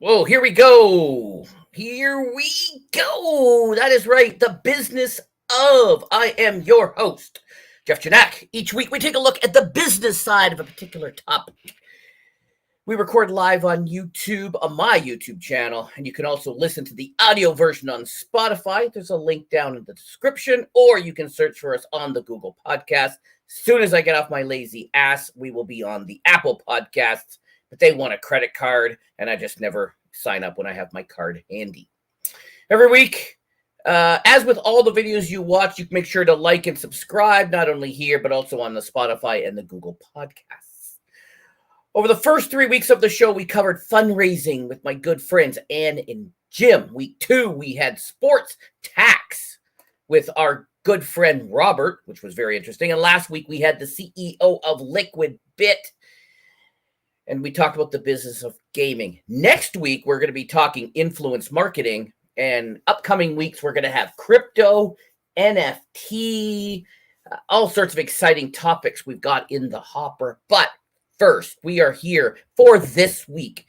Whoa, here we go. Here we go. That is right. The business of. I am your host, Jeff Janak. Each week we take a look at the business side of a particular topic. We record live on YouTube, on my YouTube channel, and you can also listen to the audio version on Spotify. There's a link down in the description, or you can search for us on the Google Podcast. As soon as I get off my lazy ass, we will be on the Apple Podcasts, but they want a credit card, and I just never sign up when I have my card handy. Every week, as with all the videos you watch, you can make sure to like and subscribe, not only here, but also on the Spotify and the Google Podcasts. Over the first 3 weeks of the show, we covered fundraising with my good friends Ann and Jim. Week 2, we had sports tax with our good friend Robert, which was very interesting. And last week, we had the CEO of Liquid Bit, and we talked about the business of gaming. Next week, we're going to be talking influence marketing, and upcoming weeks, we're going to have crypto, NFT, all sorts of exciting topics we've got in the hopper. But first, we are here for this week.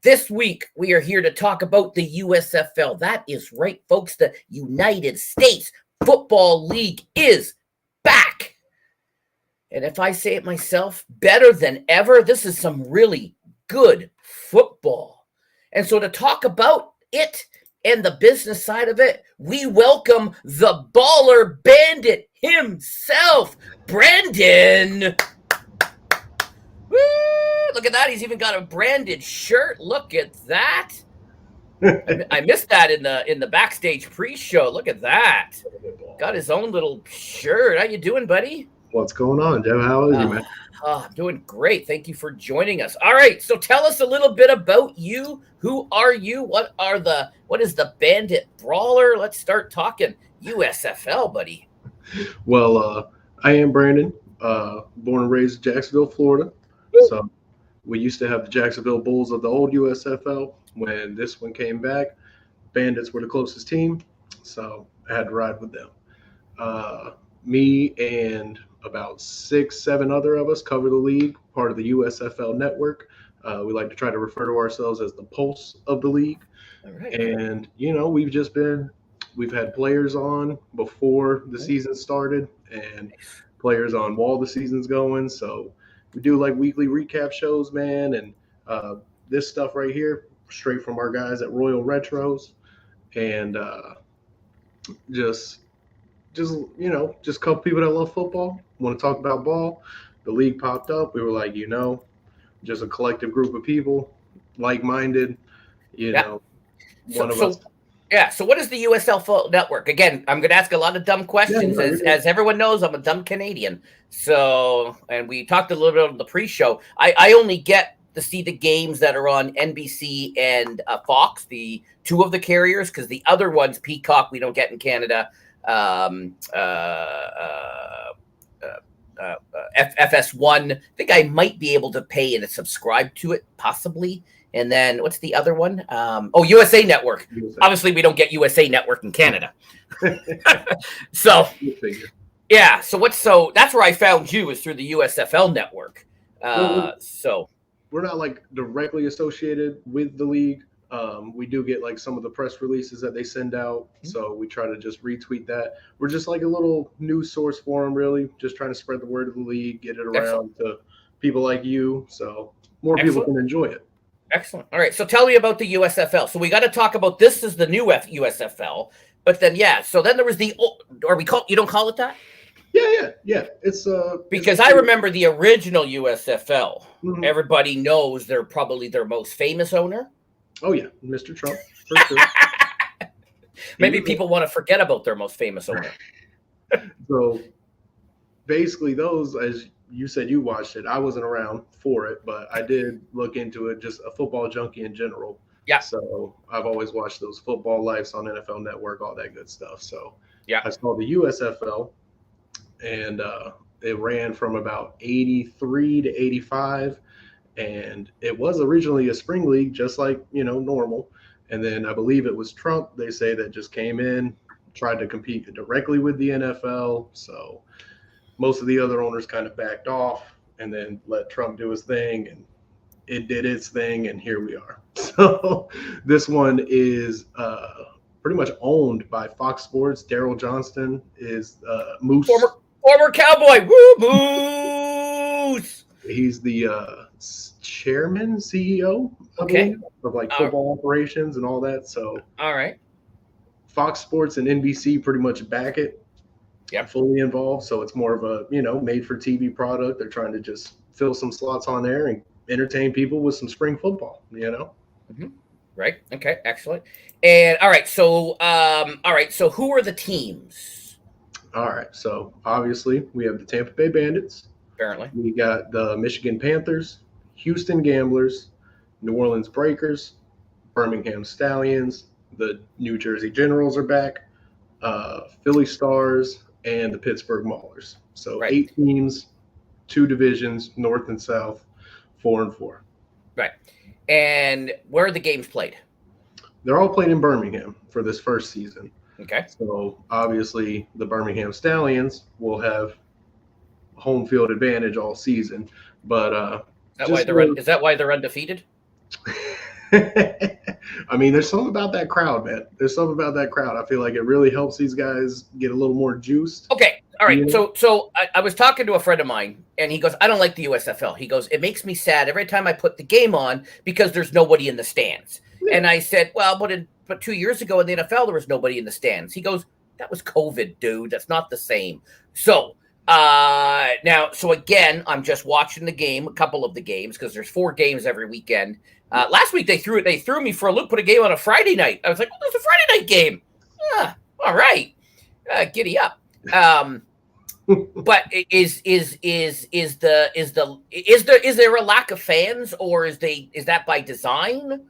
This week, we are here to talk about the USFL. That is right, folks. The United States Football League is back. And if I say it myself, better than ever. This is some really good football. And so to talk about it and the business side of it, we welcome the baller bandit himself, Brandon. Woo! Look at that. He's even got a branded shirt. Look at that. I missed that in the backstage pre-show. Look at that. Got his own little shirt. How you doing, buddy? What's going on, Jeff? How are you, man? I'm doing great. Thank you for joining us. All right, so tell us a little bit about you. Who are you? What is the Bandit Brawler? Let's start talking USFL, buddy. Well, I am Brandon, born and raised in Jacksonville, Florida. So we used to have the Jacksonville Bulls of the old USFL. When this one came back, Bandits were the closest team, so I had to ride with them. Me and about 6-7 other of us cover the league, part of the USFL network. We like to try to refer to ourselves as the pulse of the league. All right. And, we've had players on before the season started and players on while the season's going. So we do like weekly recap shows, man. And this stuff right here, straight from our guys at Royal Retros. And just a couple people that love football, want to talk about ball. The league popped up. We were like, just a collective group of people, like-minded, one of us. Yeah, so what is the USFL network? Again, I'm going to ask a lot of dumb questions. As everyone knows, I'm a dumb Canadian. So, and we talked a little bit on the pre-show. I only get to see the games that are on NBC and Fox, the two of the carriers, because the other ones, Peacock, we don't get in Canada. FS1. I think I might be able to pay and subscribe to it, possibly. And then what's the other one? USA Network. Obviously, we don't get USA Network in Canada. So, yeah. So that's where I found you, is through the USFL network. So we're not like directly associated with the league. We do get like some of the press releases that they send out. So we try to just retweet that. We're just like a little news source for them, really. Just trying to spread the word of the league, get it around to people like you. So more people can enjoy it. Excellent. All right. So tell me about the USFL. So we got to talk about this is the new USFL, but then, so then there was you don't call it that? Yeah. It's because I remember the original USFL. Mm-hmm. Everybody knows they're probably their most famous owner. Oh, yeah, Mr. Trump, for sure. Maybe people want to forget about their most famous owner. So basically those, as you said you watched it, I wasn't around for it, but I did look into it, just a football junkie in general. Yeah. So I've always watched those football lives on NFL Network, all that good stuff. So yeah, I saw the USFL, and it ran from about 83 to 85. And it was originally a spring league, just like, normal. And then I believe it was Trump, they say, that just came in, tried to compete directly with the NFL. So most of the other owners kind of backed off and then let Trump do his thing. And it did its thing, and here we are. So this one is pretty much owned by Fox Sports. Daryl Johnston is Moose. Former Cowboy. Woo, Moose. He's the chairman, CEO, I believe, of like football operations and all that. So all right. Fox Sports and NBC pretty much back it. Yeah, fully involved. So it's more of a, made for TV product. They're trying to just fill some slots on there and entertain people with some spring football, Mm-hmm. Right. Okay. Excellent. And all right. So who are the teams? All right. So obviously we have the Tampa Bay Bandits. Apparently. We got the Michigan Panthers, Houston Gamblers, New Orleans Breakers, Birmingham Stallions, the New Jersey Generals are back, Philly Stars, and the Pittsburgh Maulers. So 8 teams, 2 divisions, North and South, 4-4. Right. And where are the games played? They're all played in Birmingham for this first season. Okay. So obviously the Birmingham Stallions will have home field advantage all season. But is that why they're undefeated? I mean, there's something about that crowd, man. There's something about that crowd. I feel like it really helps these guys get a little more juiced. Okay. All right. So I was talking to a friend of mine, and he goes, I don't like the USFL. He goes, it makes me sad every time I put the game on because there's nobody in the stands. Yeah. And I said, well, but 2 years ago in the NFL, there was nobody in the stands. He goes, that was COVID, dude. That's not the same. So so again, I'm just watching a couple of the games, because there's 4 games every weekend. Last week they threw me for a loop, put a game on a Friday night. I was like, oh, there's a Friday night game. All right. Giddy up. But is there a lack of fans, or is that by design?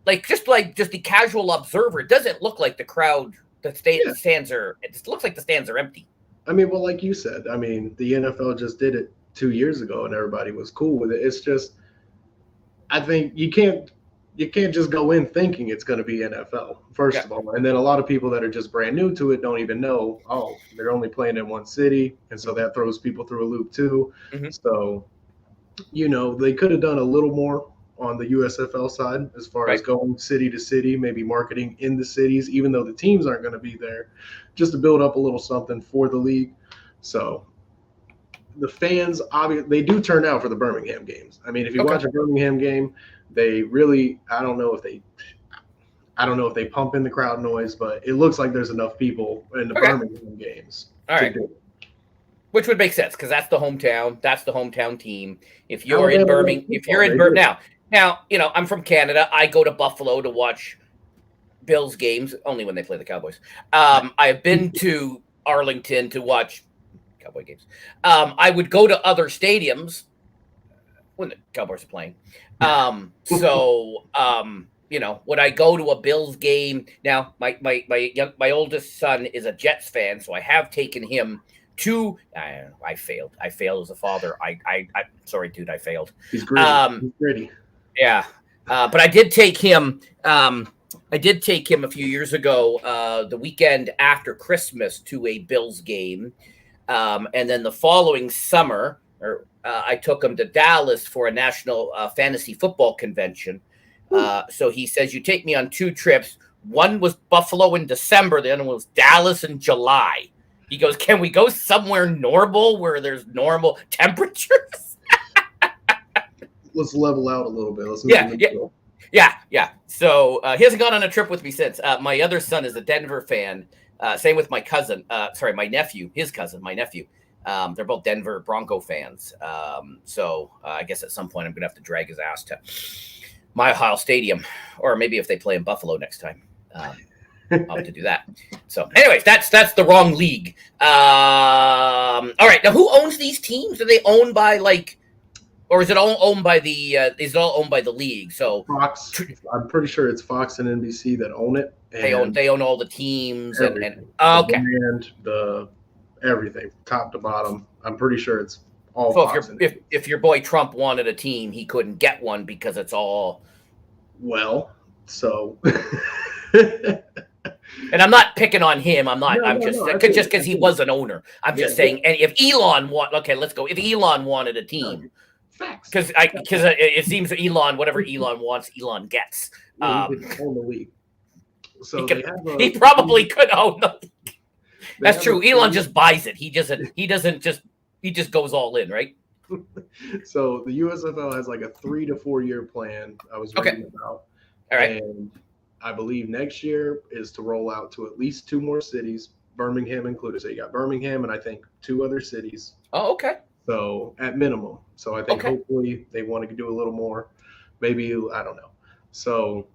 Just the casual observer, it doesn't look like the crowd, the stands are, it just looks like the stands are empty. I mean, well, like you said, I mean, the NFL just did it 2 years ago and everybody was cool with it. It's just, I think you can't just go in thinking it's going to be NFL, first of all. And then a lot of people that are just brand new to it don't even know, they're only playing in one city. And so that throws people through a loop too. Mm-hmm. So, they could have done a little more on the USFL side as far as going city to city, maybe marketing in the cities, even though the teams aren't going to be there, just to build up a little something for the league. So the fans, obviously, they do turn out for the Birmingham games. I mean, if you watch a Birmingham game, they really, I don't know if they pump in the crowd noise, but it looks like there's enough people in the Birmingham games. All right. Which would make sense, because that's the hometown team. If you're in Birmingham, now, I'm from Canada. I go to Buffalo to watch Bills games, only when they play the Cowboys. I've been to Arlington to watch Cowboy games. I would go to other stadiums when the Cowboys are playing. Would I go to a Bills game? Now, my oldest son is a Jets fan, so I have taken him to. I failed. I failed as a father. I'm sorry, dude. I failed. He's gritty. Yeah, but I did take him. I did take him a few years ago, the weekend after Christmas, to a Bills game, and then the following summer, I took him to Dallas for a national fantasy football convention. So he says, you take me on 2 trips. One was Buffalo in December. The other one was Dallas in July. He goes, can we go somewhere normal where there's normal temperatures? Let's level out a little bit. Yeah. So he hasn't gone on a trip with me since. My other son is a Denver fan. Same with my cousin. My nephew. His cousin, my nephew. They're both Denver Bronco fans. So I guess at some point I'm going to have to drag his ass to Mile High Stadium, or maybe if they play in Buffalo next time, I'll have to do that. So, anyways, that's the wrong league. All right, now who owns these teams? Are they owned by or is it all owned by the? Is it all owned by the league? So Fox. I'm pretty sure it's Fox and NBC that own it. They own all the teams and the brand, the everything, top to bottom. I'm pretty sure it's all. So if your boy Trump wanted a team, he couldn't get one because it's all. Well, so. And I'm not picking on him. I'm just because he was an owner. I'm just saying. And if Elon let's go. If Elon wanted a team, Facts. Because it seems that Elon, whatever Elon wants, Elon gets. Yeah, he could own the league. So He probably could own the league. they That's have true. a Elon just buys it. He just goes all in, right? So the USFL has like a 3 to 4 year plan I was reading about. All right. And I believe next year is to roll out to at least 2 more cities, Birmingham included. So you got Birmingham and I think 2 other cities. Oh, okay. So at minimum. So I think hopefully they want to do a little more. Maybe, I don't know. So,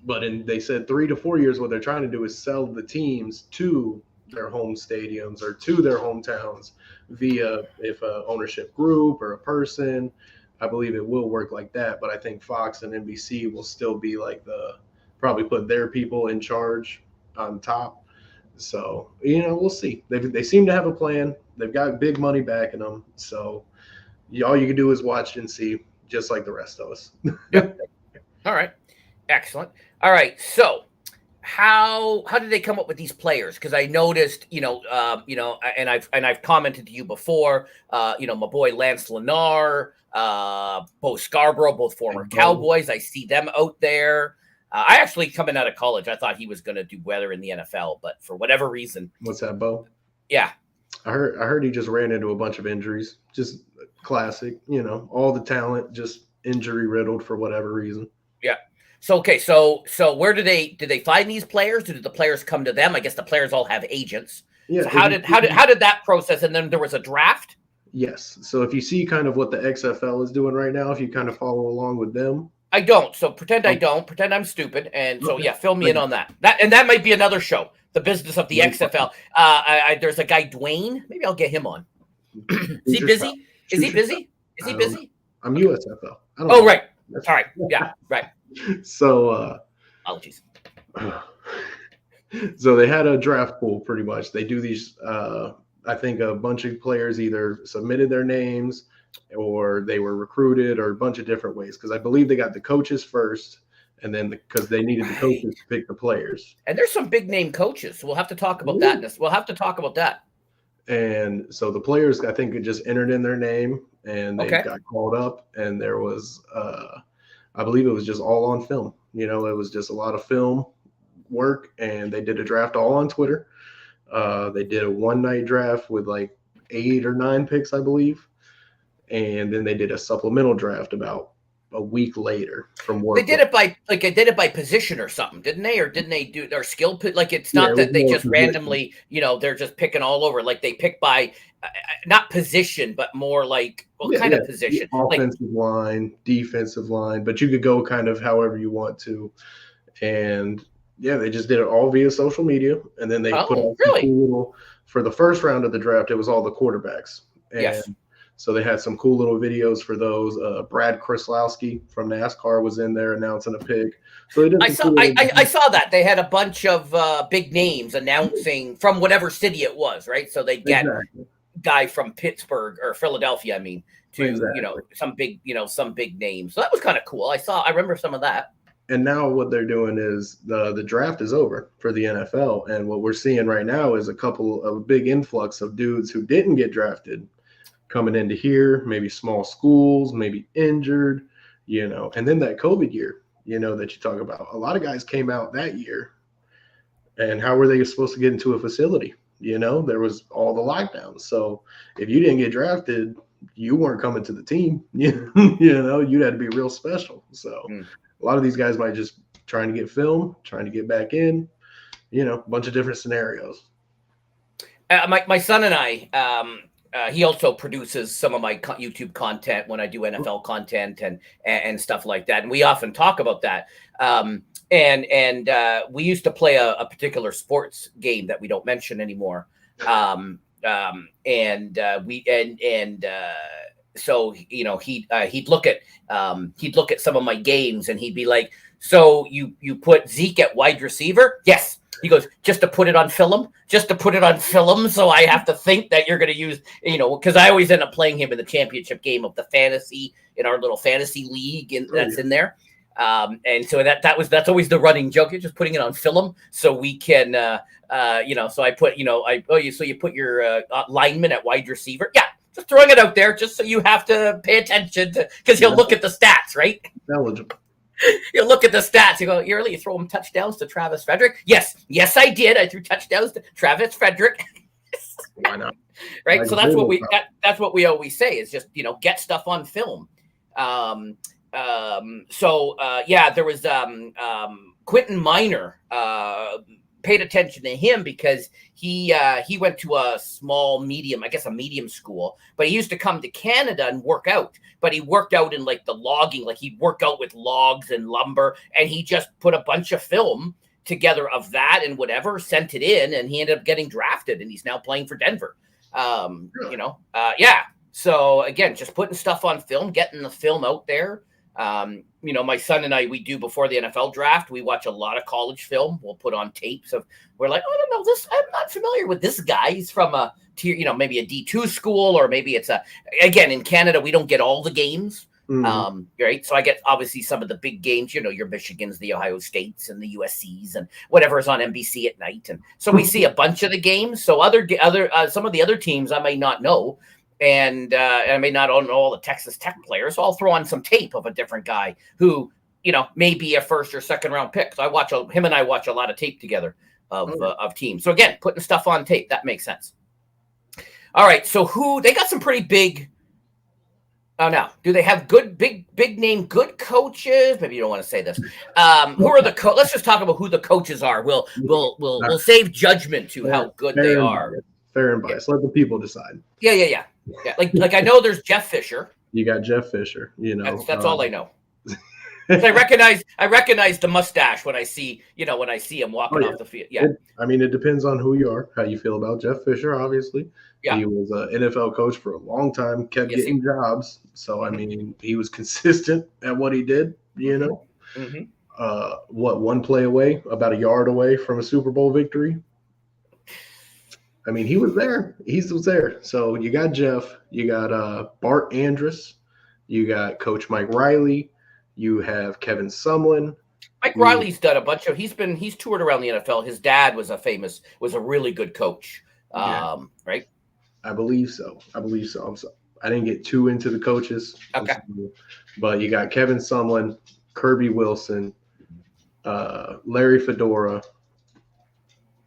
they said 3 to 4 years, what they're trying to do is sell the teams to their home stadiums or to their hometowns via if a ownership group or a person. I believe it will work like that, but I think Fox and NBC will still be like probably put their people in charge on top. So, we'll see. They seem to have a plan. They've got big money backing them. So all you can do is watch and see, just like the rest of us. Yep. All right. Excellent. All right. So how did they come up with these players? Because I noticed, and I've commented to you before, my boy Lance Lennar, Bo Scarborough, both former Cowboys. I see them out there. I actually, coming out of college, I thought he was going to do better in the NFL, but for whatever reason. What's that, Bo? Yeah. I heard he just ran into a bunch of injuries. Just classic, all the talent just injury riddled for whatever reason. Yeah. So okay, so where did they find these players? Did the players come to them? I guess the players all have agents. Yeah. So how did that process? And then there was a draft? Yes. So if you see kind of what the XFL is doing right now, if you kind of follow along with them. I don't. So pretend I don't. Pretend I'm stupid. And so fill me in on that. That might be another show. The Business of the XFL. There's a guy, Dwayne. Maybe I'll get him on. Is he busy? Is he busy? Is he busy? I'm USFL. Oh, right. All right. Yeah, right. So apologies. So they had a draft pool pretty much. They do these I think a bunch of players either submitted their names or they were recruited or a bunch of different ways, because I believe they got the coaches first, and then because they needed the coaches to pick the players. And there's some big name coaches. So we'll have to talk about that. We'll have to talk about that. And so the players, I think, just entered in their name and they got called up, and there was I believe it was just all on film. It was just a lot of film work, and they did a draft all on Twitter. They did a one-night draft with like 8 or 9 picks, I believe. And then they did a supplemental draft about a week later from work. They did it by position or something, didn't they? Or didn't they do their skill? Like it's not that they just randomly, they're just picking all over. Like they pick by not position, but more like what kind of position? Offensive line, defensive line, but you could go kind of however you want to. And they just did it all via social media, and then they put out cool little, for the first round of the draft, it was all the quarterbacks. And so they had some cool little videos for those. Brad Keselowski from NASCAR was in there announcing a pick. So they did I saw that. They had a bunch of big names announcing from whatever city it was, right? So they get guy from Pittsburgh or Philadelphia, some big names. So that was kind of cool. I remember some of that. And now what they're doing is the draft is over for the NFL. And what we're seeing right now is a couple of big influx of dudes who didn't get drafted coming into here, maybe small schools, maybe injured, and then that COVID year, that you talk about. A lot of guys came out that year, and how were they supposed to get into a facility? There was all the lockdowns. So if you didn't get drafted, you weren't coming to the team. You'd have to be real special. So a lot of these guys might just trying to get film, trying to get back in, a bunch of different scenarios. My son and I, he also produces some of my YouTube content when I do NFL content and stuff like that. And we often talk about that. And we used to play a particular sports game that we don't mention anymore. So he'd look at some of my games and he'd be like, so you put Zeke at wide receiver? Yes. He goes, just to put it on film. So I have to think that you're going to use, because I always end up playing him in the championship game of the fantasy in our little fantasy league, and that's in there. And so that's always the running joke. You're just putting it on film so we can, so I put, so you put your lineman at wide receiver. Yeah. Just throwing it out there, just so you have to pay attention to, because you'll look at the stats, right? Eligible. You look at the stats. You go, you really throw them touchdowns to Travis Frederick? Yes, I did. I threw touchdowns to Travis Frederick. Why not? Right. Like So that's what that's what we always say is just get stuff on film. There was Quentin Miner. Paid attention to him because he went to a medium school, but he used to come to Canada and work out. But he worked out in like the logging, like he'd work out with logs and lumber, and he just put a bunch of film together of that and whatever, sent it in, and he ended up getting drafted, and he's now playing for Denver. So again, just putting stuff on film, getting the film out there. My son and I, we do before the NFL draft, we watch a lot of college film. We'll put on tapes of, we're like, I don't know this. I'm not familiar with this guy. He's from a tier, maybe a D2 school, or maybe it's again, in Canada, we don't get all the games. Right. So I get obviously some of the big games, your Michigans, the Ohio States, and the USCs, and whatever is on NBC at night. And so we see a bunch of the games. So some of the other teams I may not know. And I may not own all the Texas Tech players. So I'll throw on some tape of a different guy who, may be a first or second round pick. So him and I watch a lot of tape together of teams. So again, putting stuff on tape, that makes sense. All right. So they got some pretty big. Oh, now, do they have good, big name, good coaches? Maybe you don't want to say this. Who are the let's just talk about who the coaches are. We'll save judgment to how good they are. Fair and biased. Let the people decide. Yeah. Like I know there's Jeff Fisher. You got Jeff Fisher. That's all I know. I recognize the mustache when I see him walking off the field. Yeah. It depends on who you are, how you feel about Jeff Fisher. Obviously, he was an NFL coach for a long time, kept getting jobs. So he was consistent at what he did. One play away, about a yard away from a Super Bowl victory. He was there. He was there. So you got Jeff. You got Bart Andrus. You got Coach Mike Riley. You have Kevin Sumlin. Mike Riley's done a bunch of. He's toured around the NFL. His dad was a really good coach. Right? I believe so. I didn't get too into the coaches. Okay. But you got Kevin Sumlin, Kirby Wilson, Larry Fedora.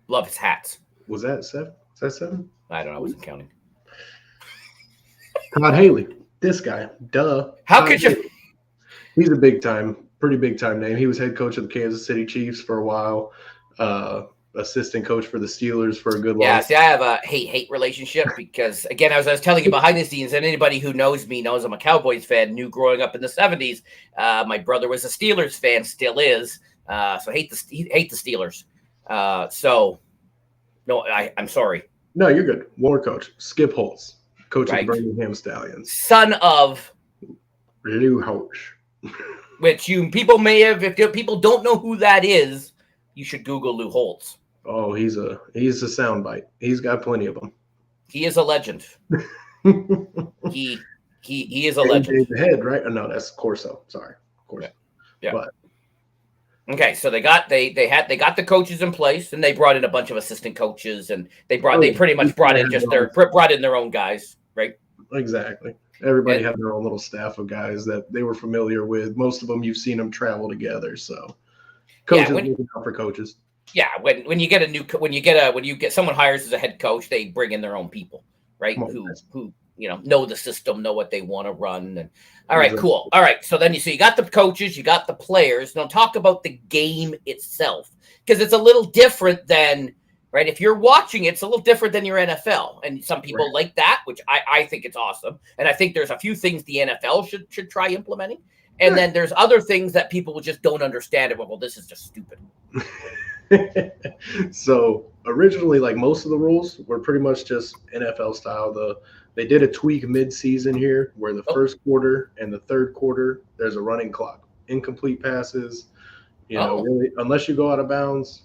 Love his hats. Was that 7? Is that 7? I don't know. I wasn't counting. Todd Haley. This guy. Duh. How could you? He's a pretty big time name. He was head coach of the Kansas City Chiefs for a while. Assistant coach for the Steelers for a good while. Yeah, see, I have a hate relationship because, again, as I was telling you behind the scenes, and anybody who knows me knows I'm a Cowboys fan, knew growing up in the 70s. My brother was a Steelers fan, still is. So hate the Steelers. No, I'm sorry. No, you're good. War coach, Skip Holtz, coach of the Birmingham Stallions. Son of Lou Holtz. Which people may have, if people don't know who that is, you should Google Lou Holtz. Oh, he's a soundbite. He's got plenty of them. He is a legend. he is a legend. The head, right? Oh, no, that's Corso. Sorry, Corso. Yeah. But okay, so they got the coaches in place, and they brought in a bunch of assistant coaches, and they pretty much brought in their own guys, right? Exactly. Everybody had their own little staff of guys that they were familiar with. Most of them you've seen them travel together. So coaches looking out for coaches. Yeah, when someone hires as a head coach, they bring in their own people, right? Who know the system, know what they want to run. And all right, cool. All right, so you got the coaches, you got the players. Now talk about the game itself, because it's a little different than, right? If you're watching, it's a little different than your NFL, and some people like that, which I think it's awesome. And I think there's a few things the NFL should try implementing, and then there's other things that people just don't understand it. Well, this is just stupid. So originally, like most of the rules were pretty much just NFL style. They did a tweak mid-season here where the first quarter and the third quarter, there's a running clock. Incomplete passes, really, unless you go out of bounds,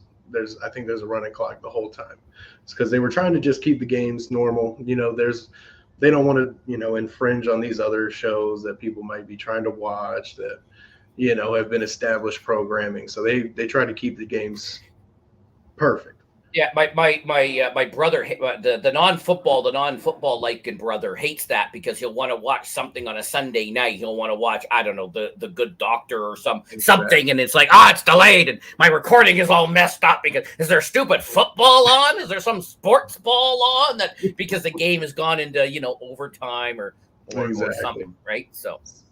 I think there's a running clock the whole time. It's because they were trying to just keep the games normal. They don't want to, infringe on these other shows that people might be trying to watch that, have been established programming. So they try to keep the games perfect. Yeah, my brother, the non-football liking brother hates that because he'll want to watch something on a Sunday night. He'll want to watch, I don't know, the Good Doctor or something, and it's like, it's delayed, and my recording is all messed up because is there stupid football on? Is there some sports ball on that because the game has gone into overtime or Exactly. something, right?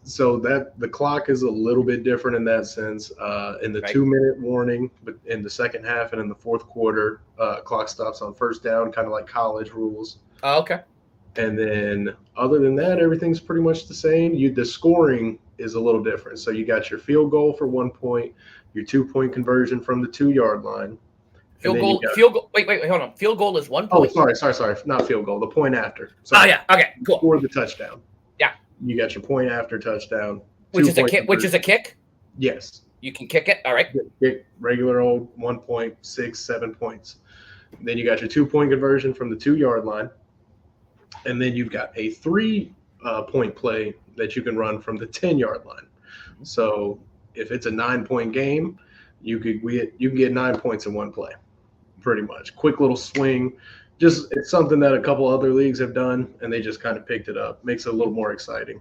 So that the clock is a little bit different in that sense. In the Right. 2-minute warning, but in the second half and in the fourth quarter, clock stops on first down, kind of like college rules. Oh, okay. And then other than that, everything's pretty much the same. The scoring is a little different. So you got your field goal for 1 point, your 2-point conversion from the 2-yard line. Field goal. Wait, hold on. Field goal is 1 point. Oh, sorry. Not field goal. The point after. Sorry. Oh, yeah. Okay, cool. Score the touchdown. Yeah. You got your point after touchdown. Which is a kick? Which is a kick? Yes. You can kick it. All right. Kick, regular old 1 point, 6, 7 points. Then you got your 2-point conversion from the 2-yard line. And then you've got a 3-point play that you can run from the 10-yard line. So if it's a 9-point game, you can get 9 points in one play, pretty much. Quick little swing. Just it's something that a couple other leagues have done, and they just kind of picked it up. Makes it a little more exciting.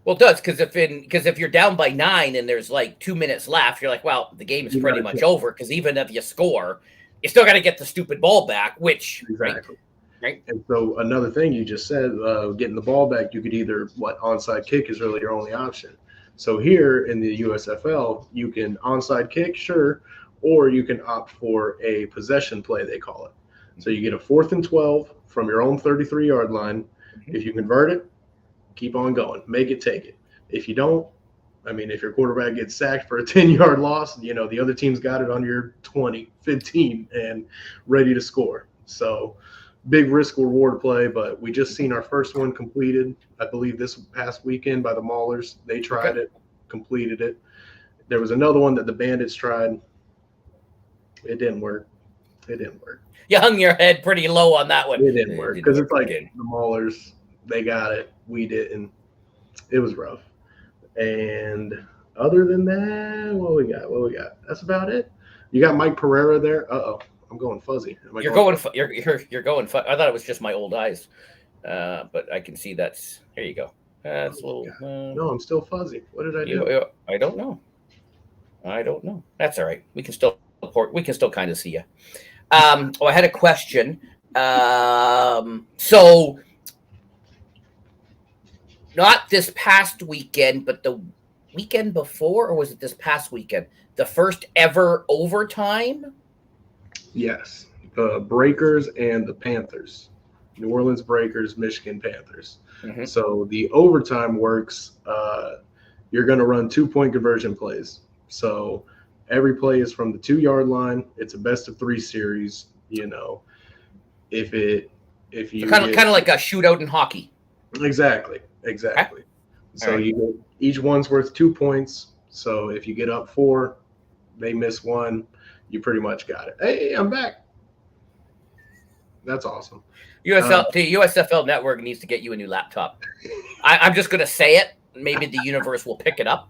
Well, it does because if you're down by 9 and there's like 2 minutes left, you're like, well, the game is pretty much over because even if you score, you still got to get the stupid ball back, which exactly. Right. And so another thing you just said, getting the ball back, you could either onside kick is really your only option. So here in the USFL, you can onside kick, sure, or you can opt for a possession play, they call it. So you get a 4th and 12 from your own 33-yard line. Mm-hmm. If you convert it, keep on going. Make it, take it. If you don't, if your quarterback gets sacked for a 10-yard loss, the other team's got it on your 20, 15, and ready to score. So big risk reward play, but we just seen our first one completed, I believe this past weekend by the Maulers. They tried it, completed it. There was another one that the Bandits tried. It didn't work. You hung your head pretty low on that one. It didn't work because it's like the Maulers, they got it. We didn't. It was rough. And other than that, what we got? That's about it. You got Mike Pereira there. Uh-oh. I'm going fuzzy. You're going fuzzy. I thought it was just my old eyes, but I can see that's. Here you go. That's a little. No, I'm still fuzzy. What did I do? I don't know. That's all right. We can still kind of see you. I had a question. So not this past weekend, but the weekend before, or was it this past weekend? The first ever overtime. Yes, the Breakers and the Panthers, New Orleans Breakers, Michigan Panthers. Mm-hmm. So the overtime works. You're going to run 2-point conversion plays. So every play is from the 2-yard line. It's a best-of-3 series. If you kind of like a shootout in hockey. Exactly. Okay. So right. Each one's worth 2 points. So if you get up 4, they miss 1. You pretty much got it. Hey, I'm back. That's awesome. The USFL network needs to get you a new laptop. I'm just going to say it. Maybe the universe will pick it up.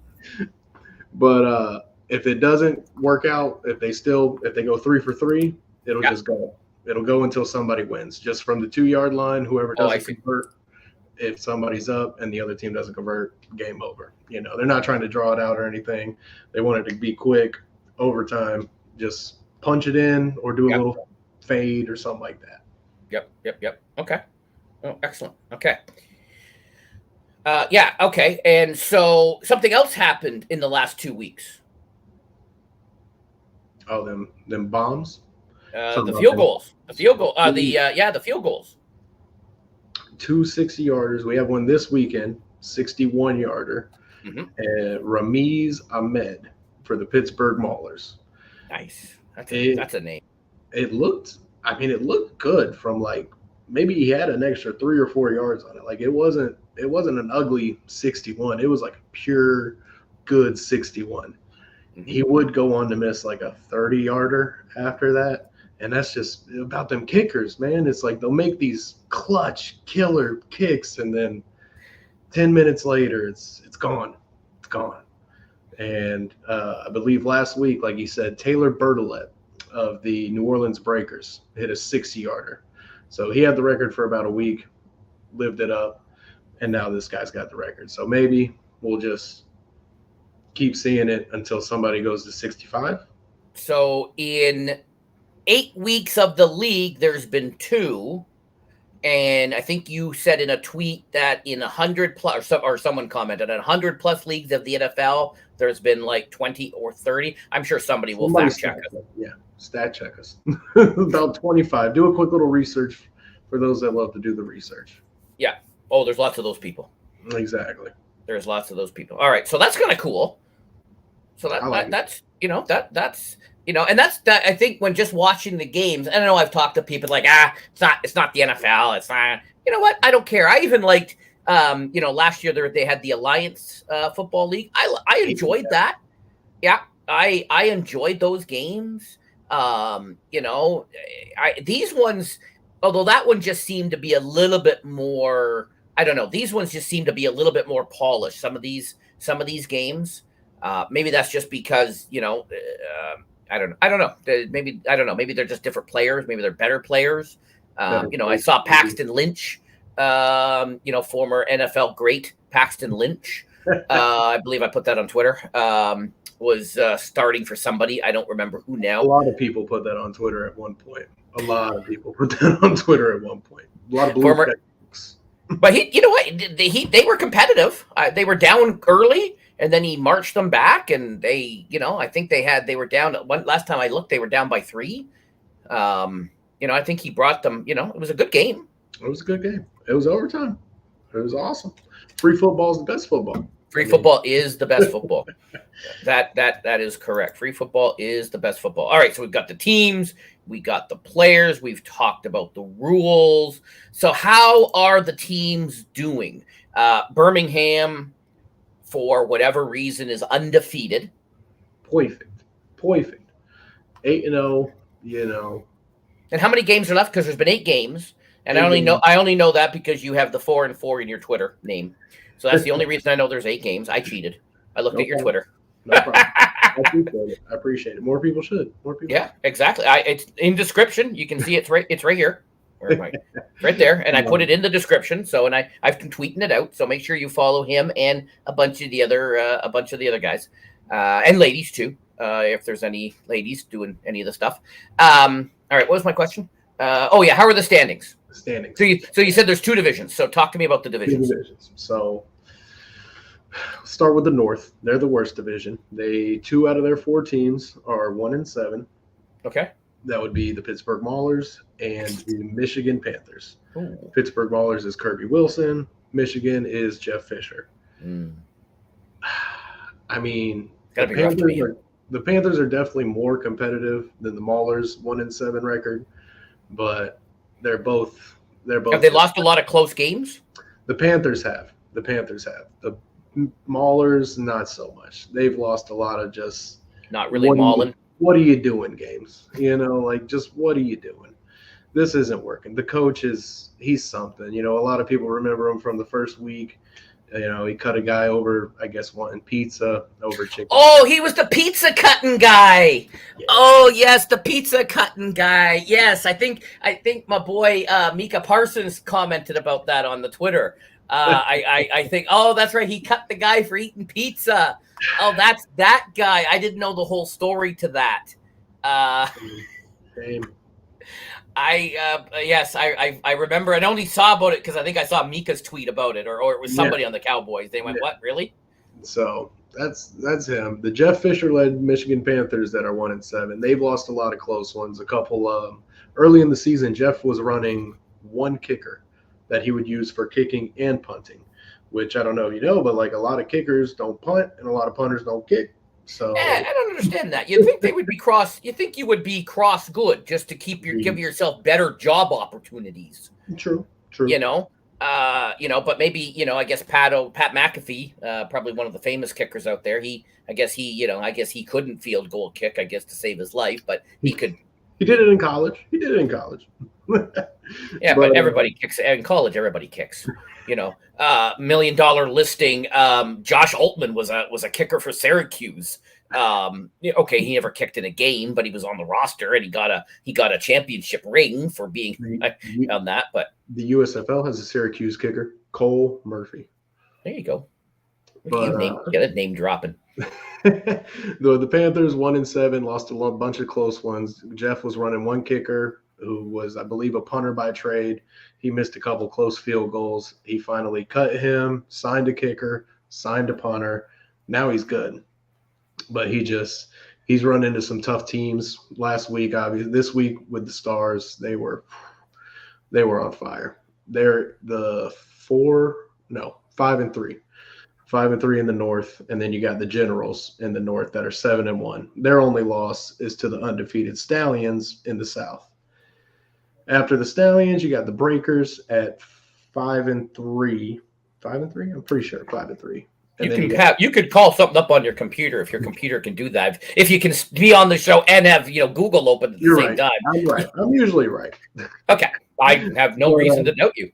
But if it doesn't work out, if they go 3 for 3, it'll just go. It'll go until somebody wins. Just from the 2-yard line, whoever doesn't convert, if somebody's up and the other team doesn't convert, game over. They're not trying to draw it out or anything. They want it to be quick, overtime. Just punch it in or do a little fade or something like that. Yep. Okay. Oh, excellent. Okay. Okay. And so something else happened in the last 2 weeks. Oh, them bombs? The field goals. The field goal. The field goals. 2 60-yarders. We have one this weekend, 61-yarder. Mm-hmm. And Ramiz Ahmed for the Pittsburgh Maulers. Nice. That's a name. It looked good from maybe he had an extra 3 or 4 yards on it. It wasn't an ugly 61. It was like a pure good 61. Mm-hmm. He would go on to miss a 30-yarder after that. And that's just about them kickers, man. It's they'll make these clutch killer kicks and then 10 minutes later it's gone. It's gone. And I believe last week, like you said, Taylor Bertolet, of the New Orleans Breakers, hit a 60-yarder. So he had the record for about a week, lived it up, and now this guy's got the record. So maybe we'll just keep seeing it until somebody goes to 65. So in 8 weeks of the league, there's been 2. And I think you said in a tweet that in 100 plus, or someone commented, in 100 plus leagues of the NFL, there's been like 20 or 30. I'm sure somebody will fact check us. Yeah, stat check us. About 25. Do a quick little research for those that love to do the research. Yeah. Oh, there's lots of those people. Exactly. There's lots of those people. All right. So that's kind of cool. So that's, and that's that. I think when just watching the games, I know I've talked to people like, it's not the NFL. It's not, you know what? I don't care. I even liked, last year they had the Alliance Football League. I enjoyed that. Yeah. I enjoyed those games. These ones, although that one just seemed to be a little bit more, I don't know. These ones just seem to be a little bit more polished. Some of these games, maybe that's just because, I don't know. Maybe they're just different players. Maybe they're better players. I saw Paxton Lynch, former NFL great Paxton Lynch. I believe I put that on Twitter. Was starting for somebody. I don't remember who now. A lot of people put that on Twitter at one point. A lot of people put that on Twitter at one point. A lot of blue checks. But they were competitive. They were down early, and then he marched them back, and they, I think they were down. Last time I looked, they were down by 3. I think he brought them. It was a good game. It was a good game. It was overtime. It was awesome. Free football is the best football. Football is the best football. That is correct. Free football is the best football. All right, so we've got the teams, we got the players, we've talked about the rules. So how are the teams doing? Birmingham, for whatever reason, is undefeated. Perfect. 8-0. And how many games are left? Because there's been 8 games, and I only know that because you have the 4-4 in your Twitter name. So that's the only reason I know there's 8 games. I cheated. I looked at your Twitter. No problem. I appreciate it. More people should. Yeah, exactly. It's in description. You can see it's right here. Where am I? Right there. And I put it in the description. So, and I've been tweeting it out. So make sure you follow him and a bunch of the other guys, and ladies too. If there's any ladies doing any of the stuff. All right. What was my question? How are the standings? So you said there's 2 divisions. So talk to me about the divisions. 2 divisions. So start with the North. They're the worst division. 2 out of their 4 teams are 1-7. Okay. That would be the Pittsburgh Maulers and the Michigan Panthers. Ooh. Pittsburgh Maulers is Kirby Wilson. Michigan is Jeff Fisher. I mean, the Panthers are definitely more competitive than the Maulers' 1-7 record, but they're both. Have they lost a lot of close games? The Panthers have. The Maulers, not so much. They've lost a lot of just not really mauling. What are you doing games? Just what are you doing? This isn't working. The coach he's something. A lot of people remember him from the first week. He cut a guy over, I guess, wanting pizza over chicken. Oh, he was the pizza cutting guy. Yeah. Oh, yes, the pizza cutting guy. Yes, I think my boy Mika Parsons commented about that on the Twitter. I think, that's right. He cut the guy for eating pizza. Oh, that's that guy. I didn't know the whole story to that. Shame. I remember. I only saw about it because I think I saw Mika's tweet about it, or it was somebody on the Cowboys. They went, "What, really?" So that's him. The Jeff Fisher-led Michigan Panthers that are 1-7. They've lost a lot of close ones. A couple early in the season, Jeff was running 1 kicker that he would use for kicking and punting, which I don't know if you know, but like a lot of kickers don't punt and a lot of punters don't kick. So I don't understand that. You think they would be cross? You think you would be cross good just to give yourself better job opportunities? True. But maybe I guess Pat McAfee, probably one of the famous kickers out there. I guess he couldn't field goal kick, I guess, to save his life, but he could. He did it in college. Yeah, but everybody kicks in college. Everybody kicks. $1 million listing. Josh Altman was a kicker for Syracuse. Okay, he never kicked in a game, but he was on the roster and he got a championship ring for being on that. But the USFL has a Syracuse kicker, Cole Murphy. there you go. Look at that name dropping. The Panthers 1-7, lost a bunch of close ones. Jeff was running one kicker who was, I believe, a punter by trade. He missed a couple close field goals. He finally cut him, signed a kicker, signed a punter. Now he's good. But he's run into some tough teams last week. Obviously, this week with the Stars, they were on fire. They're the 5-3. 5-3 in the North, and then you got the Generals in the North that are 7-1. Their only loss is to the undefeated Stallions in the South. After the Stallions, you got the Breakers at 5-3. 5-3? I'm pretty sure 5-3. You could call something up on your computer if your computer can do that. If you can be on the show and have Google open at the same time. I'm right. I'm usually right. Okay, I have no reason to doubt you.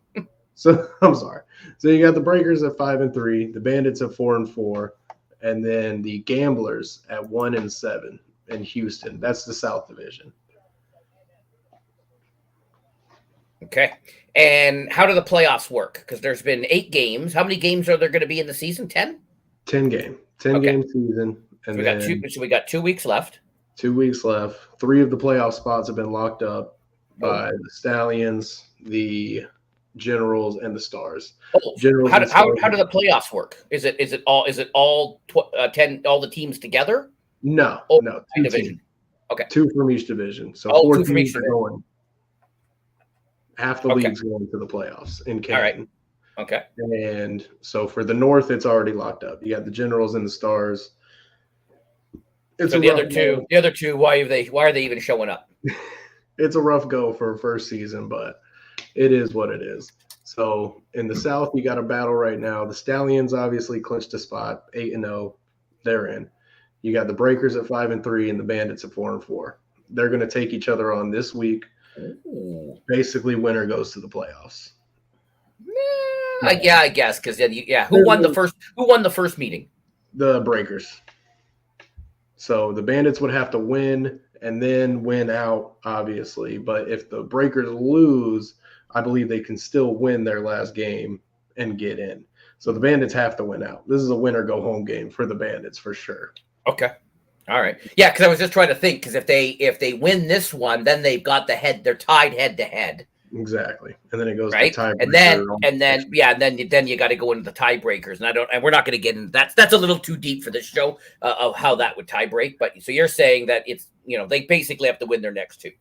So I'm sorry. So you got the Breakers at 5-3, the Bandits at 4-4, and then the Gamblers at 1-7 in Houston. That's the South Division. Okay. And how do the playoffs work? Because there's been 8 games. How many games are there going to be in the season? 10? 10 game season. And so we got 2 weeks left. 2 weeks left. 3 of the playoff spots have been locked up by the Stallions, the Generals, and the Stars. Generals. How do the playoffs work? Is it all 10 all the teams together? No, 2 division. Okay, 2 from each division. So 4 teams are going. Half the league's going to the playoffs in Canton. All right. Okay. And so for the North, it's already locked up. You got the Generals and the Stars. So the other two, why are they even showing up? It's a rough go for a first season, but it is what it is. So in the South, you got a battle right now. The Stallions obviously clinched a spot, 8-0. They're in. You got the Breakers at 5-3 and the Bandits at 4-4. They're going to take each other on this week. Ooh. Basically, winner goes to the playoffs. Yeah, I guess because who won the first meeting? The Breakers. So the Bandits would have to win and then win out, obviously. But if the Breakers lose, I believe they can still win their last game and get in. So the Bandits have to win out. This is a winner go home game for the Bandits for sure. Okay. All right. Yeah, because I was just trying to think, because if they win this one, then they've got they're tied head to head. Exactly. And then it goes right. to tiebreaker. Then you got to go into the tiebreakers. And we're not going to get into that. That's a little too deep for this show of how that would tie break. But so you're saying that it's, they basically have to win their next 2.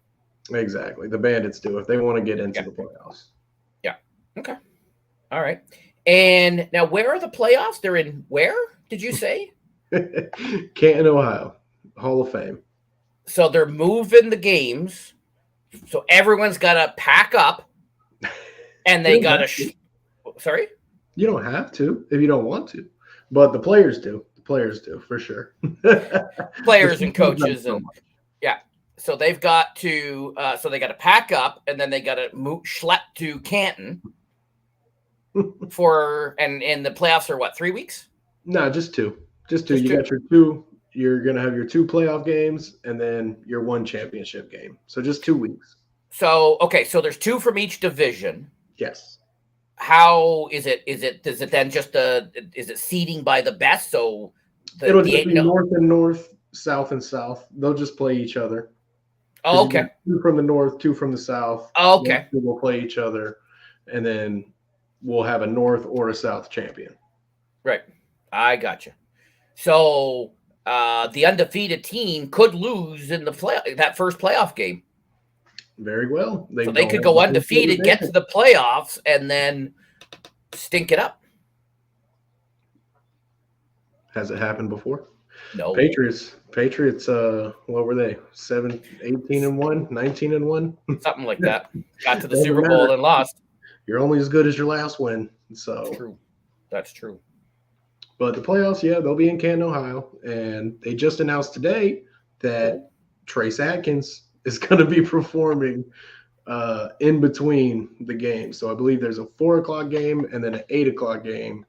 Exactly. The Bandits do if they want to get into the playoffs. Yeah. Okay. All right. And now where are the playoffs? They're in where did you say? Canton, Ohio. Hall of Fame. So they're moving the games. So everyone's got to pack up, and they got to. Sorry? You don't have to if you don't want to, but the players do. The players do for sure. Players and coaches and yeah. So they've got to. So they got to pack up, and then they got to schlep to Canton for and the playoffs are what 3 weeks? No, just 2. Just 2. You got your 2. You're going to have your 2 playoff games and then your 1 championship game. So just 2 weeks. So, okay. So there's 2 from each division. Yes. How is it? Does it then just is it seeding by the best? So it'll just be North and North, South and South. They'll just play each other. Oh, okay. 2 from the North, 2 from the South. Oh, okay. We'll play each other, and then we'll have a North or a South champion. Right. I gotcha. So the undefeated team could lose in that first playoff game. Very well. They could go undefeated, get to the playoffs, and then stink it up. Has it happened before? No. Patriots, what were they? 18-1, 19-1? Something like that. Got to the Super Bowl and lost. You're only as good as your last win. So That's true. But the playoffs, they'll be in Canton, Ohio. And they just announced today that Trace Atkins is going to be performing in between the games. So I believe there's a 4 o'clock game and then an 8 o'clock game.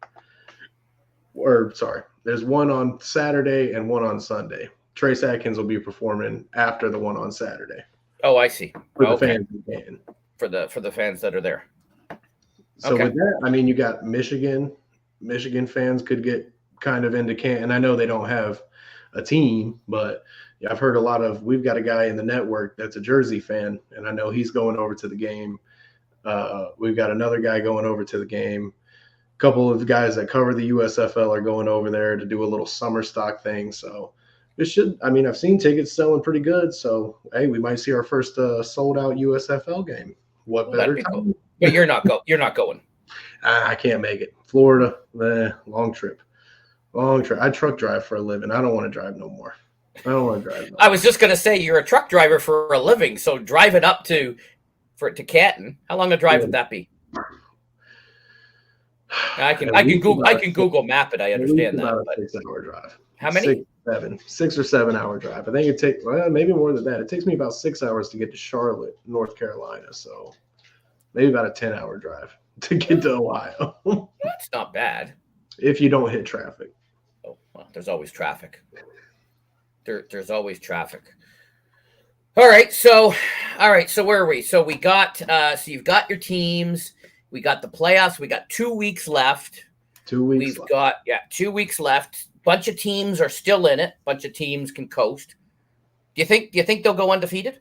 There's one on Saturday and one on Sunday. Trace Atkins will be performing after the one on Saturday Oh, I see. for the Okay. fans who can. For the fans that are there. So Okay. with that, I mean, you got Michigan. Michigan fans could get kind of into Canton. And I know they don't have a team, but yeah, I've heard a lot of. We've got a guy in the network that's a Jersey fan, and I know he's going over to the game. We've got another guy going over to the game. A couple of guys that cover the USFL are going over there to do a little summer stock thing. So it should. I mean, I've seen tickets selling pretty good. So hey, we might see our first sold out USFL game. What Well, better that'd be time? cool. But you're not going. I can't make it. Florida, long trip. Long trip. I truck drive for a living. I don't want to drive no more. I don't want to drive. I was just gonna say you're a truck driver for a living, so driving up to Canton, how long a drive would that be? I can Google map it. I understand about that. A 6-hour drive. How many? 6 or 7 hour drive. I think it takes maybe more than that. It takes me about 6 hours to get to Charlotte, North Carolina. So maybe about a 10-hour drive to get to Ohio. That's not bad. If you don't hit traffic. Oh, well, there's always traffic. There's always traffic. All right, so where are we? So we got so you've got your teams, we got the playoffs, we got 2 weeks left. 2 weeks. We've got 2 weeks left. Bunch of teams are still in it. Bunch of teams can coast. Do you think they'll go undefeated?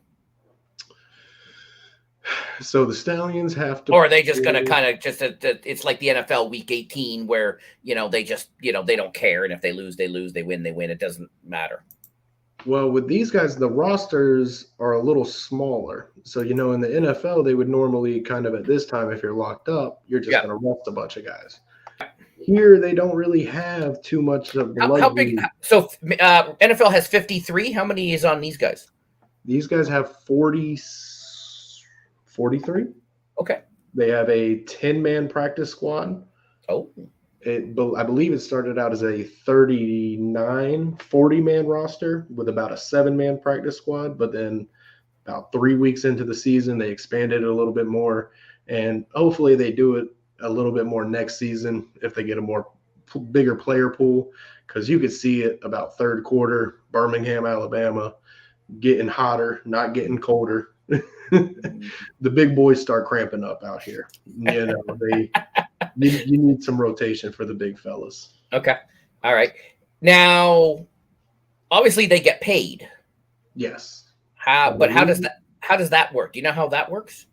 So the Stallions have to, or are they just going to kind of just it's like the NFL Week 18 where they just they don't care, and if they lose, they lose, they win, it doesn't matter. Well, with these guys, the rosters are a little smaller. So, in the NFL, they would normally kind of at this time, if you're locked up, you're just going to rest a bunch of guys. Here, they don't really have too much of the luxury. How big? So, NFL has 53. How many is on these guys? These guys have 43. Okay. They have a 10-man practice squad. Oh. I believe it started out as a 40-man roster with about a 7-man practice squad, but then about 3 weeks into the season, they expanded it a little bit more, and hopefully they do it a little bit more next season if they get a bigger player pool, because you could see it about third quarter, Birmingham, Alabama, getting hotter, not getting colder. The big boys start cramping up out here. You need some rotation for the big fellas. Okay. All right. Now, obviously they get paid. Yes. How does that work? Do you know how that works?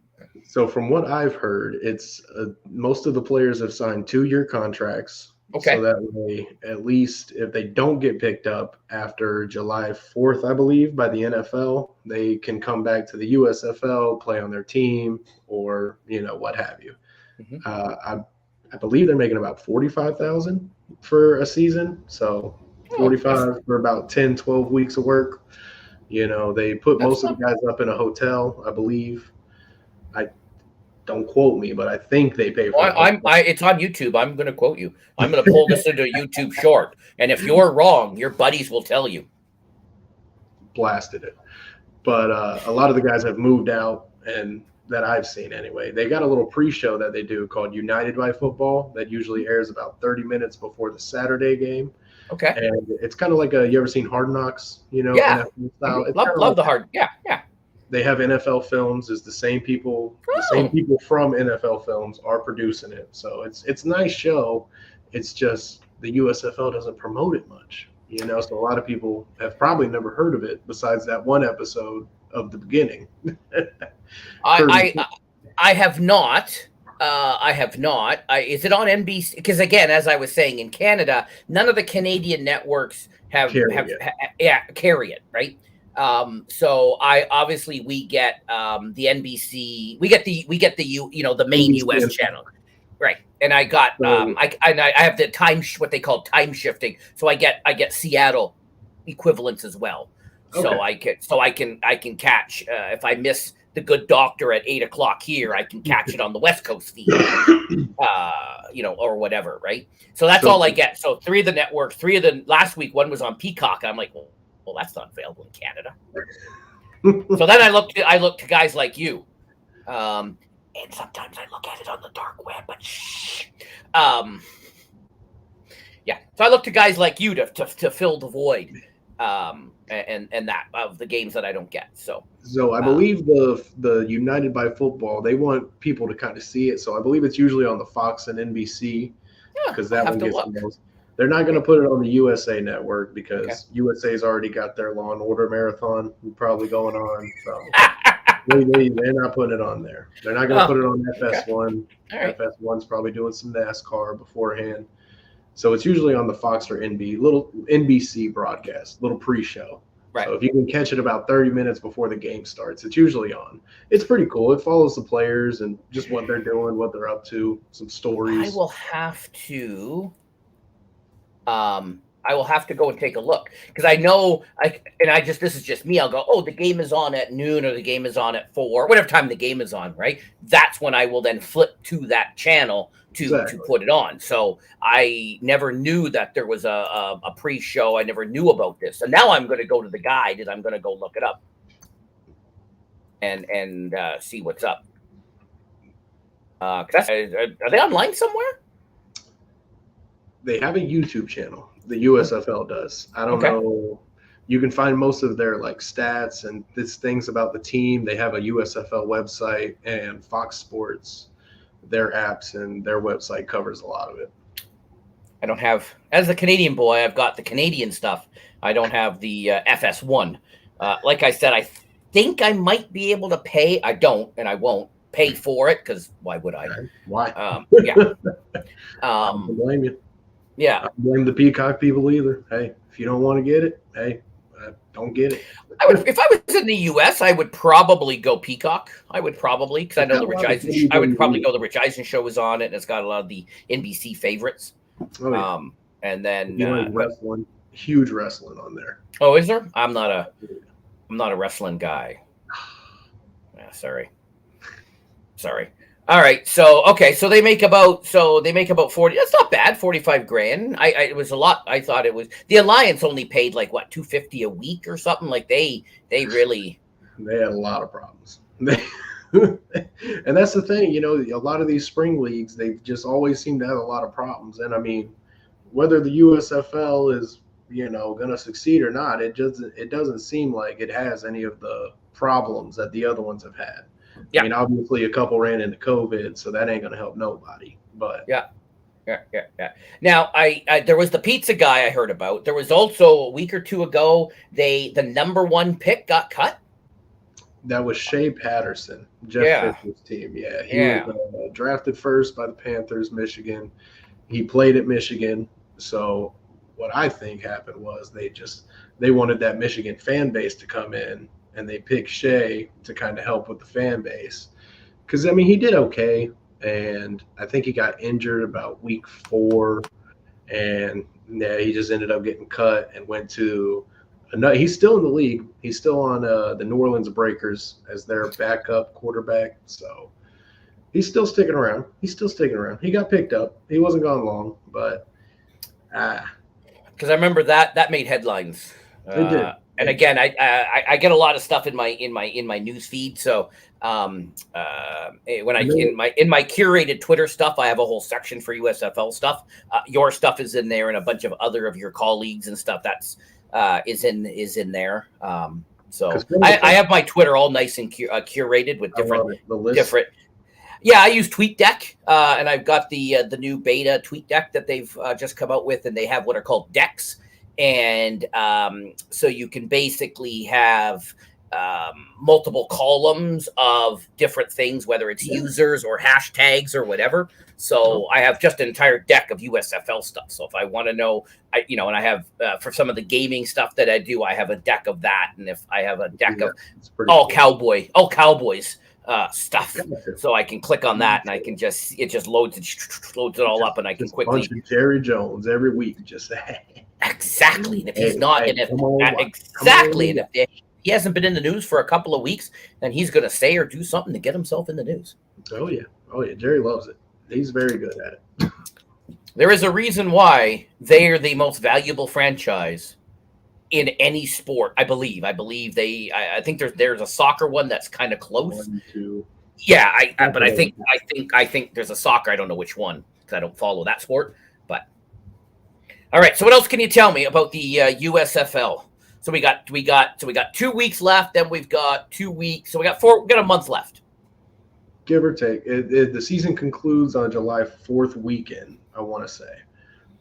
So from what I've heard, it's most of the players have signed 2-year contracts. Okay. So that way, at least if they don't get picked up after July 4th, I believe, by the NFL, they can come back to the USFL, play on their team, or what have you. Mm-hmm. I believe they're making about $45,000 for a season. So 45 for about 10, 12 weeks of work. They put most of the guys up in a hotel, I believe. Don't quote me, but I think they pay for it. It's on YouTube. I'm going to quote you. I'm going to pull this into a YouTube short. And if you're wrong, your buddies will tell you. Blasted it. But a lot of the guys have moved out, and that I've seen anyway. They got a little pre-show that they do called United by Football that usually airs about 30 minutes before the Saturday game. Okay. And it's kind of like you ever seen Hard Knocks, Yeah. NFL style? Love the hard. Yeah. They have NFL Films. Is the same people. The same people from NFL Films are producing it. So it's a nice show. It's just the USFL doesn't promote it much. So a lot of people have probably never heard of it besides that one episode of the beginning. I have not. Is it on NBC? Because again, as I was saying, in Canada, none of the Canadian networks carry it, right? So we get the NBC, we get the the main NBC US channel, right? And I got I have the what they call time shifting, so I get Seattle equivalents as well. Okay. So I can catch if I miss The Good Doctor at 8:00 here, I can catch it on the West Coast feed, or whatever, right? So that's all I get. So 3 of the networks, 3 of the last week, one was on Peacock. I'm like, well, that's not available in Canada. So then I look to guys like you, and sometimes I look at it on the dark web, but Yeah. So I look to guys like you to fill the void, and that of the games that I don't get. So I believe the United by Football, they want people to kind of see it. So I believe it's usually on the Fox and NBC yeah, because I'll that have one to gets the look. most. They're not going to put it on the USA Network Okay. because USA's already got their Law and Order marathon probably going on. So they're not putting it on there. They're not going to put it on Okay. FS1. All right. FS1's probably doing some NASCAR beforehand. So it's usually on the Fox or little NBC broadcast, little pre-show. Right. So if you can catch it about 30 minutes before the game starts, it's usually on. It's pretty cool. It follows the players and just what they're doing, what they're up to, some I stories. will have to. I will have to go and take a look because I know this is just me. I'll go, oh, the game is on at noon or the game is on at 4, whatever time the game is on, right? That's when I will then flip to that channel to Exactly. put it on. So I never knew that there was a pre-show. I never knew about this. And now I'm going to go to the guide and I'm going to go look it up and see what's up. Are they online somewhere? They have a YouTube channel. The USFL does. I don't know. You can find most of their like stats and things about the team. They have a USFL website and Fox Sports, their apps and their website covers a lot of it. I don't have, as a Canadian boy, I've got the Canadian stuff. I don't have the FS1. Like I said, I think I might be able to pay. I don't, and I won't pay for it because why would I? Why? Yeah. I don't blame you. Yeah. I don't blame the Peacock people either. Hey, if you don't want to get it, hey, don't get it. If I was in the US, I would probably go Peacock. I would probably, because I know the Rich Eisen. I would probably go the Rich Eisen show is on it, and it's got a lot of the NBC favorites. Oh, yeah. And then wrestling, huge wrestling on there. Oh, is there? I'm not a wrestling guy. Yeah, sorry. All right. So they make about 40. That's not bad. 45 grand. It was a lot. I thought it was the Alliance only paid like what, $250 a week or something. Like they had a lot of problems. And that's the thing, you know, a lot of these spring leagues, they just always seem to have a lot of problems. And I mean, whether the USFL is, you know, going to succeed or not, it doesn't seem like it has any of the problems that the other ones have had. Yeah. I mean, obviously a couple ran into COVID, so that ain't going to help nobody. But yeah. Now, there was the pizza guy I heard about. There was also a week or two ago, the number 1 pick got cut. That was Shea Patterson, Jeff Fisher's team. Yeah, he was drafted first by the Panthers, Michigan. He played at Michigan. So what I think happened was they wanted that Michigan fan base to come in, and they picked Shea to kind of help with the fan base. Because, I mean, he did okay, and I think he got injured about week 4, and he just ended up getting cut and went to he's still in the league. He's still on the New Orleans Breakers as their backup quarterback. So he's still sticking around. He got picked up. He wasn't gone long, but because I remember that made headlines. It did. And again, I get a lot of stuff in my news feed. So when in my curated Twitter stuff, I have a whole section for USFL stuff. Your stuff is in there, and a bunch of other of your colleagues and stuff that's is in there. So I have my Twitter all nice and curated with different. Yeah, I use TweetDeck, and I've got the new beta TweetDeck that they've just come out with, and they have what are called decks. And so you can basically have multiple columns of different things, whether it's users or hashtags or whatever. So I have just an entire deck of USFL stuff. So if I want to know, and I have for some of the gaming stuff that I do, I have a deck of that. And if I have a deck of all Cowboys stuff, so I can click on that and I can it just loads it all up, and I can quickly bunch of Jerry Jones every week. Just exactly. And if he's not, and if he hasn't been in the news for a couple of weeks, then he's going to say or do something to get himself in the news. Oh yeah. Jerry loves it. He's very good at it. There is a reason why they are the most valuable franchise in any sport. I believe I think there's a soccer one that's kind of close. 1, 2. Yeah, but I think there's a soccer. I don't know which one because I don't follow that sport. But All right. So what else can you tell me about the USFL? So we got 2 weeks left. Then we've got 2 weeks. So we got four. We got a month left. Give or take. The season concludes on July 4th weekend, I want to say.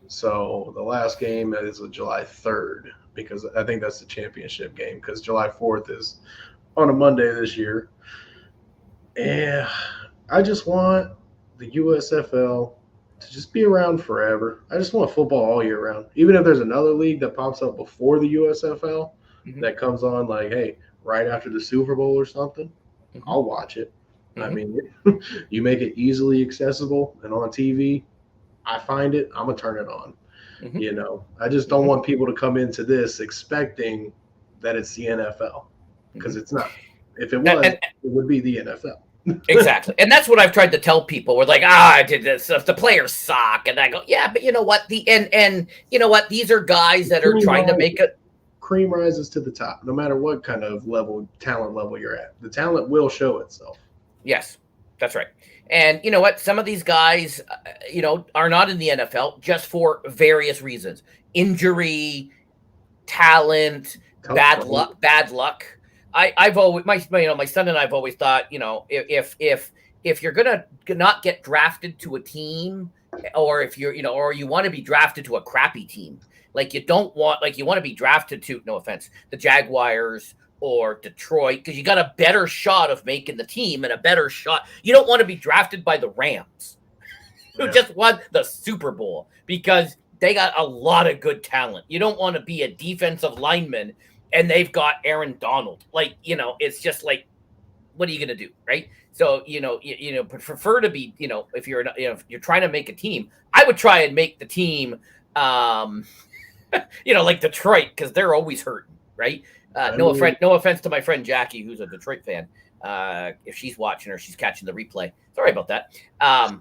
So the last game is July 3rd, because I think that's the championship game, because July 4th is on a Monday this year. And I just want the USFL to just be around forever. I just want football all year round. Even if there's another league that pops up before the USFL that comes on, like, hey, right after the Super Bowl or something, I'll watch it. I mean, you make it easily accessible and on TV, I find it, I'm going to turn it on. You know, I just don't want people to come into this expecting that it's the NFL, because it's not. If it was, it would be the NFL. Exactly. And that's what I've tried to tell people. We're like, I did this. If the players suck. And I go, yeah, but you know what? And you know what? These are guys that are trying to make it. Cream rises to the top, no matter what kind of talent level you're at. The talent will show itself. Yes, that's right. And you know what? Some of these guys, are not in the NFL just for various reasons: injury, talent, bad luck. I've always my son and I've always thought, if you're gonna not get drafted to a team, or if or you want to be drafted to a crappy team, you want to be drafted to, no offense, the Jaguars or Detroit, because you got a better shot of making the team and a better shot. You don't want to be drafted by the Rams, who just won the Super Bowl, because they got a lot of good talent. You don't want to be a defensive lineman and they've got Aaron Donald. It's just like, what are you going to do, right? So, prefer to be, if you're trying to make a team, I would try and make the team, like Detroit, because they're always hurting, right? No offense to my friend Jackie, who's a Detroit fan. If she's watching or she's catching the replay, sorry about that.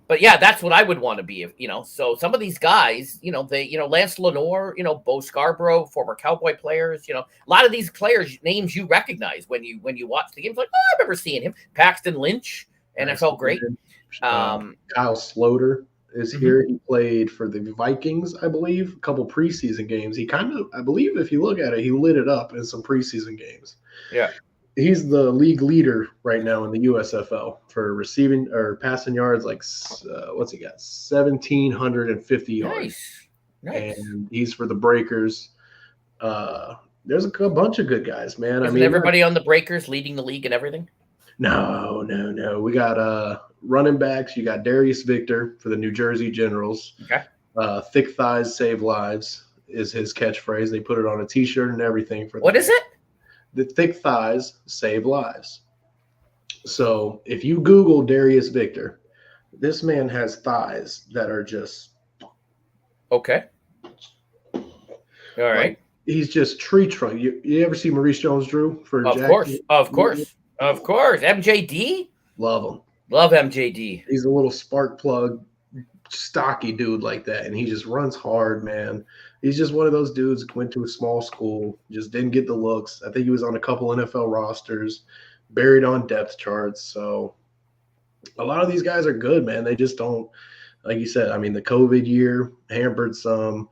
But yeah, that's what I would want to be. So some of these guys, Lance Lenore, Bo Scarborough, former Cowboy players, a lot of these players, names you recognize when you watch the games. Like, oh, I remember seeing him. Paxton Lynch, NFL great. Kyle Sloter is here. He played for the Vikings, I believe, a couple preseason games. He I believe, if you look at it, he lit it up in some preseason games. Yeah. He's the league leader right now in the USFL for receiving or passing yards. What's he got? 1,750 yards. Nice. And he's for the Breakers. There's a bunch of good guys, man. Isn't everybody on the Breakers leading the league and everything? No. We got running backs. You got Darius Victor for the New Jersey Generals. Okay. Thick thighs save lives is his catchphrase. They put it on a T-shirt and everything. What is it? The thick thighs save lives. So if you Google Darius Victor, this man has thighs that are just okay. All right. He's just tree trunk. You ever see Maurice Jones-Drew for Of course. MJD? Love him. Love MJD. He's a little spark plug, stocky dude like that, and he just runs hard, man. He's just one of those dudes that went to a small school, just didn't get the looks. I think he was on a couple NFL rosters, buried on depth charts. So a lot of these guys are good, man. They just don't, like you said, the COVID year hampered some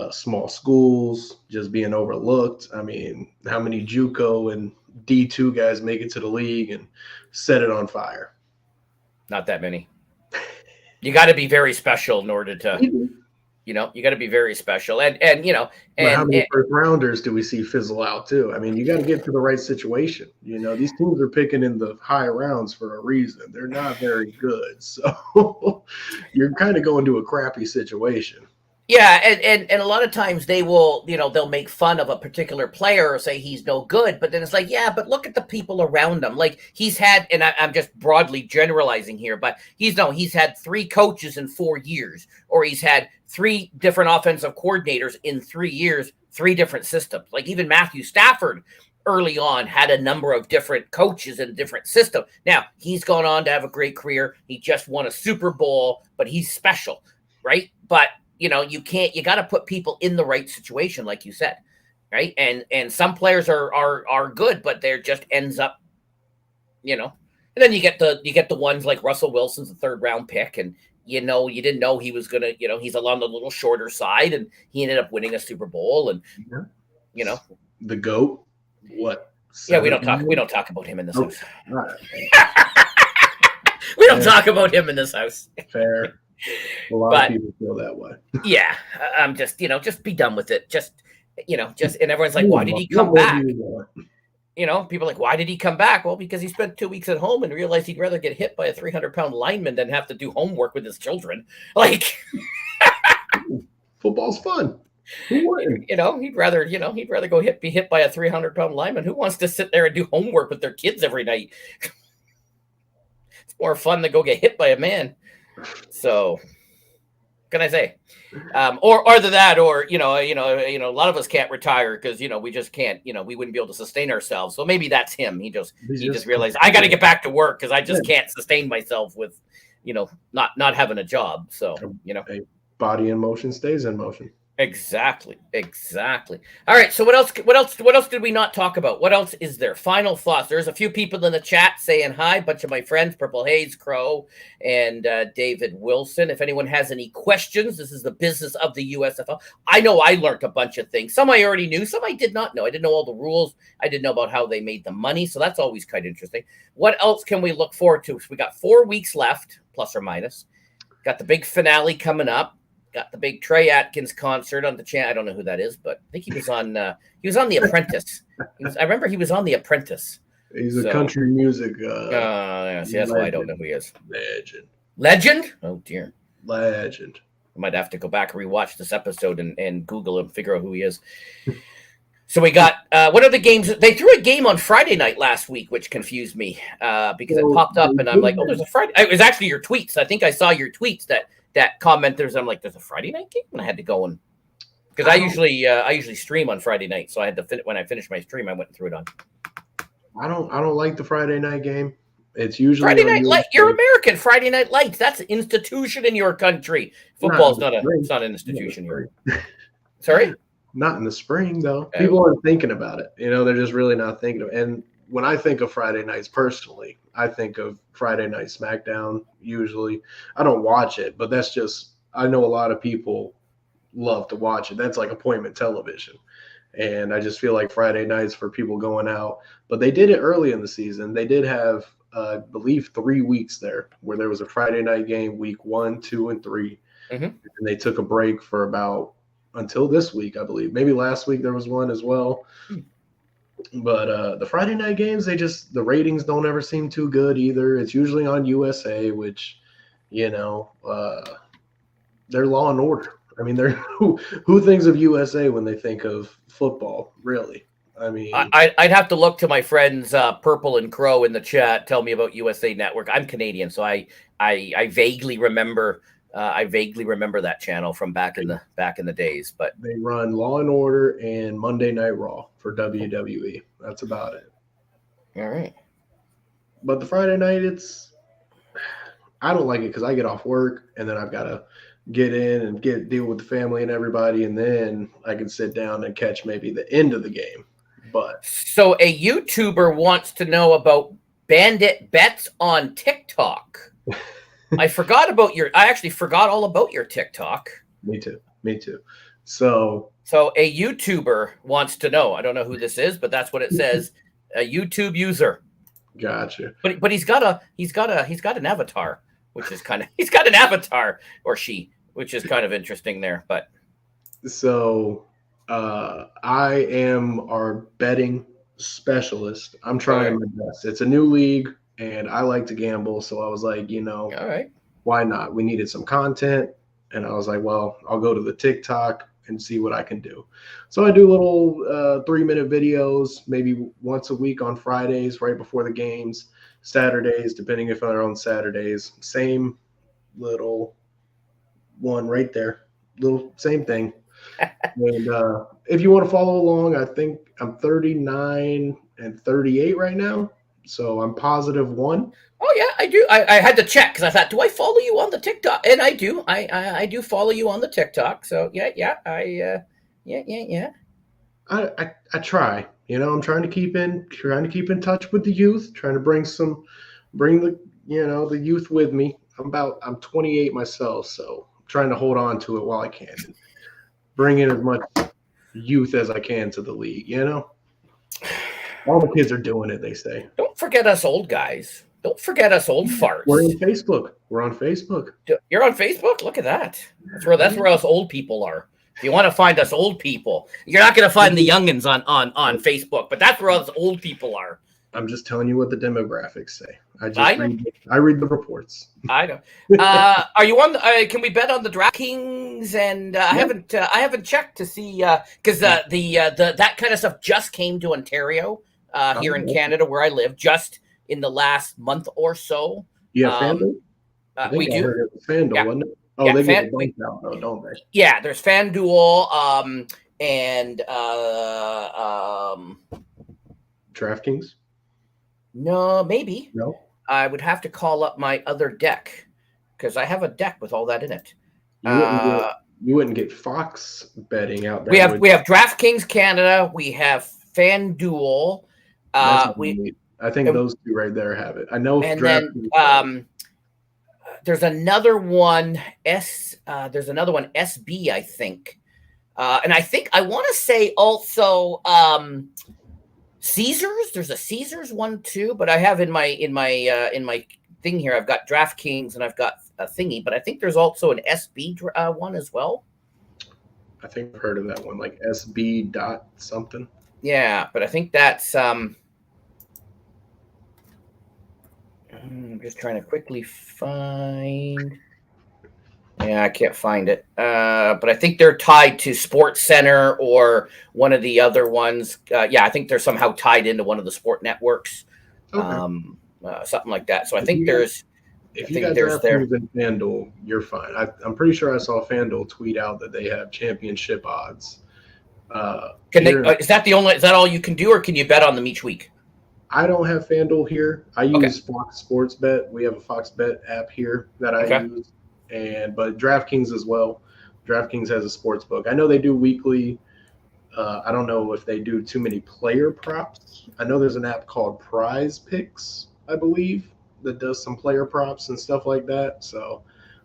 small schools just being overlooked. How many JUCO and D2 guys make it to the league and set it on fire? Not that many. You got to be very special in order to, you got to be very special. And how many first rounders do we see fizzle out too? You got to get to the right situation. These teams are picking in the high rounds for a reason. They're not very good. So you're kind of going to a crappy situation. Yeah, and a lot of times they will, they'll make fun of a particular player or say he's no good, but then it's like, yeah, but look at the people around him. Like he's had, and I'm just broadly generalizing here, but he's had 3 coaches in 4 years, or he's had 3 different offensive coordinators in 3 years, 3 different systems. Like even Matthew Stafford early on had a number of different coaches in a different system. Now he's gone on to have a great career. He just won a Super Bowl, but he's special, right? But you got to put people in the right situation, like you said, right? And some players are good, but they're just ends up, and then you get the ones like Russell Wilson's the 3rd round pick, and you didn't know he was gonna, he's along the little shorter side, and he ended up winning a Super Bowl, and Yeah. The GOAT. What? Yeah, we don't talk about him in this house. All right. We don't talk about him in this house. Fair. A lot of people feel that way. Yeah, I'm just, just be done with it. Just, and everyone's like, why did he come back? People are like, why did he come back? Well, because he spent 2 weeks at home and realized he'd rather get hit by a 300-pound lineman than have to do homework with his children. Like, football's fun. Who wouldn't? He'd rather go be hit by a 300-pound lineman. Who wants to sit there and do homework with their kids every night? It's more fun to go get hit by a man. So, what can I say? Or either that, or a lot of us can't retire because we just can't. We wouldn't be able to sustain ourselves. So maybe that's him. He just realized I got to get back to work because I just can't sustain myself with, not having a job. So a body in motion stays in motion. Exactly. All right. So what else did we not talk about? What else is there? Final thoughts. There's a few people in the chat saying hi. A bunch of my friends, Purple Haze, Crow, and David Wilson. If anyone has any questions, this is the Business of the USFL. I know I learned a bunch of things. Some I already knew. Some I did not know. I didn't know all the rules. I didn't know about how they made the money. So that's always kind of interesting. What else can we look forward to? So we got 4 weeks left, plus or minus. Got the big finale coming up. Got the big Trey Atkins concert on the channel. I don't know who that is, but I think he was on The Apprentice. I remember he was on The Apprentice. He's a country music. That's why I don't know who he is. Legend? Oh dear. Legend. I might have to go back and rewatch this episode and Google him, figure out who he is. So we got what are the games? They threw a game on Friday night last week, which confused me because it popped up, and I'm like, oh, there's a Friday. It was actually your tweets. I think I saw your tweets that commenters. I'm like, there's a Friday night game, and I had to go and because I usually stream on Friday night, so I had to when I finished my stream, I went and threw it on. I don't like the Friday night game. It's usually Friday night light. You're American. Friday night lights. That's an institution in your country. Football's not an institution here. Sorry. Not in the spring, though. People aren't thinking about it. They're just really not thinking of it. And when I think of Friday nights personally, I think of Friday Night SmackDown usually. I don't watch it, but that's just – I know a lot of people love to watch it. That's like appointment television. And I just feel like Friday nights for people going out. But they did it early in the season. They did have, I believe, 3 weeks there where there was a Friday night game week 1, 2, and 3. Mm-hmm. And they took a break for about – until this week, I believe. Maybe last week there was one as well. But the Friday night games, the ratings don't ever seem too good either. It's usually on USA, which, they're Law and Order. I mean, they're who thinks of USA when they think of football, really? I mean, I'd have to look to my friends Purple and Crow in the chat. Tell me about USA Network. I'm Canadian, so I vaguely remember. I vaguely remember that channel from back in the days, but they run Law and Order and Monday Night Raw for WWE. That's about it. All right. But the Friday night, I don't like it because I get off work and then I've got to get in and deal with the family and everybody, and then I can sit down and catch maybe the end of the game. But so a YouTuber wants to know about bandit bets on TikTok. I actually forgot all about your TikTok. Me too. So a YouTuber wants to know. I don't know who this is, but that's what it says. A YouTube user. Gotcha. But he's got an avatar, which is he's got an avatar or she, which is kind of interesting there. But so I am our betting specialist. I'm trying my best. It's a new league. And I like to gamble, so I was like, all right, why not? We needed some content, and I was like, well, I'll go to the TikTok and see what I can do. So I do little 3-minute videos, maybe once a week on Fridays, right before the games, Saturdays, depending if they're on Saturdays. Same little one right there, same thing. And if you want to follow along, I think I'm 39 and 38 right now. So I'm +1. Oh yeah, I do. I had to check because I thought, do I follow you on the TikTok? And I do. I do follow you on the TikTok. So yeah. I try. I'm trying to keep in touch with the youth. Trying to bring the youth with me. I'm 28 myself, so I'm trying to hold on to it while I can and bring in as much youth as I can to the league. All the kids are doing it. They say. Don't forget us old guys. Don't forget us old We're on farts. Facebook. We're on Facebook. You're on Facebook? Look at that. That's where us old people are. If you want to find us old people, you're not going to find the youngins on Facebook, but that's where us old people are. I'm just telling you what the demographics say. I I read the reports. I know. Are you on? Can we bet on the DraftKings? And I haven't checked to see because the that kind of stuff just came to Ontario here in Canada where I live just in the last month or so. You have FanDuel? I think We I do. heard it was FanDuel, Yeah. wasn't it? Oh, Yeah, they get the bumped out though, don't they? Yeah, there's FanDuel and DraftKings? no, maybe. No. I would have to call up my other deck because I have a deck with all that in it. You wouldn't get Fox betting out there. We have DraftKings Canada. We have FanDuel. I think those two right there have it. I know. And then there's another one. There's another one. SB, I think. And I want to say also Caesars. There's a Caesars one too. But I have in my thing here. I've got DraftKings and I've got a thingy. But I think there's also an SB one as well. I think I've heard of that one, like SB dot something. Yeah, but I think that's I'm just trying to quickly find. Yeah, I can't find it. But I think they're tied to Sports Center or one of the other ones. Yeah, I think they're somehow tied into one of the sport networks. Okay. Something like that. So I think there's. If you got DraftKings and FanDuel, you're fine. I'm pretty sure I saw FanDuel tweet out that they have championship odds. Is that all you can do, or can you bet on them each week? I don't have FanDuel here. I use Fox Sports Bet. We have a Fox Bet app here that I use, but DraftKings as well. DraftKings has a sports book. I know they do weekly. I don't know if they do too many player props. I know there's an app called Prize Picks, I believe, that does some player props and stuff like that. So,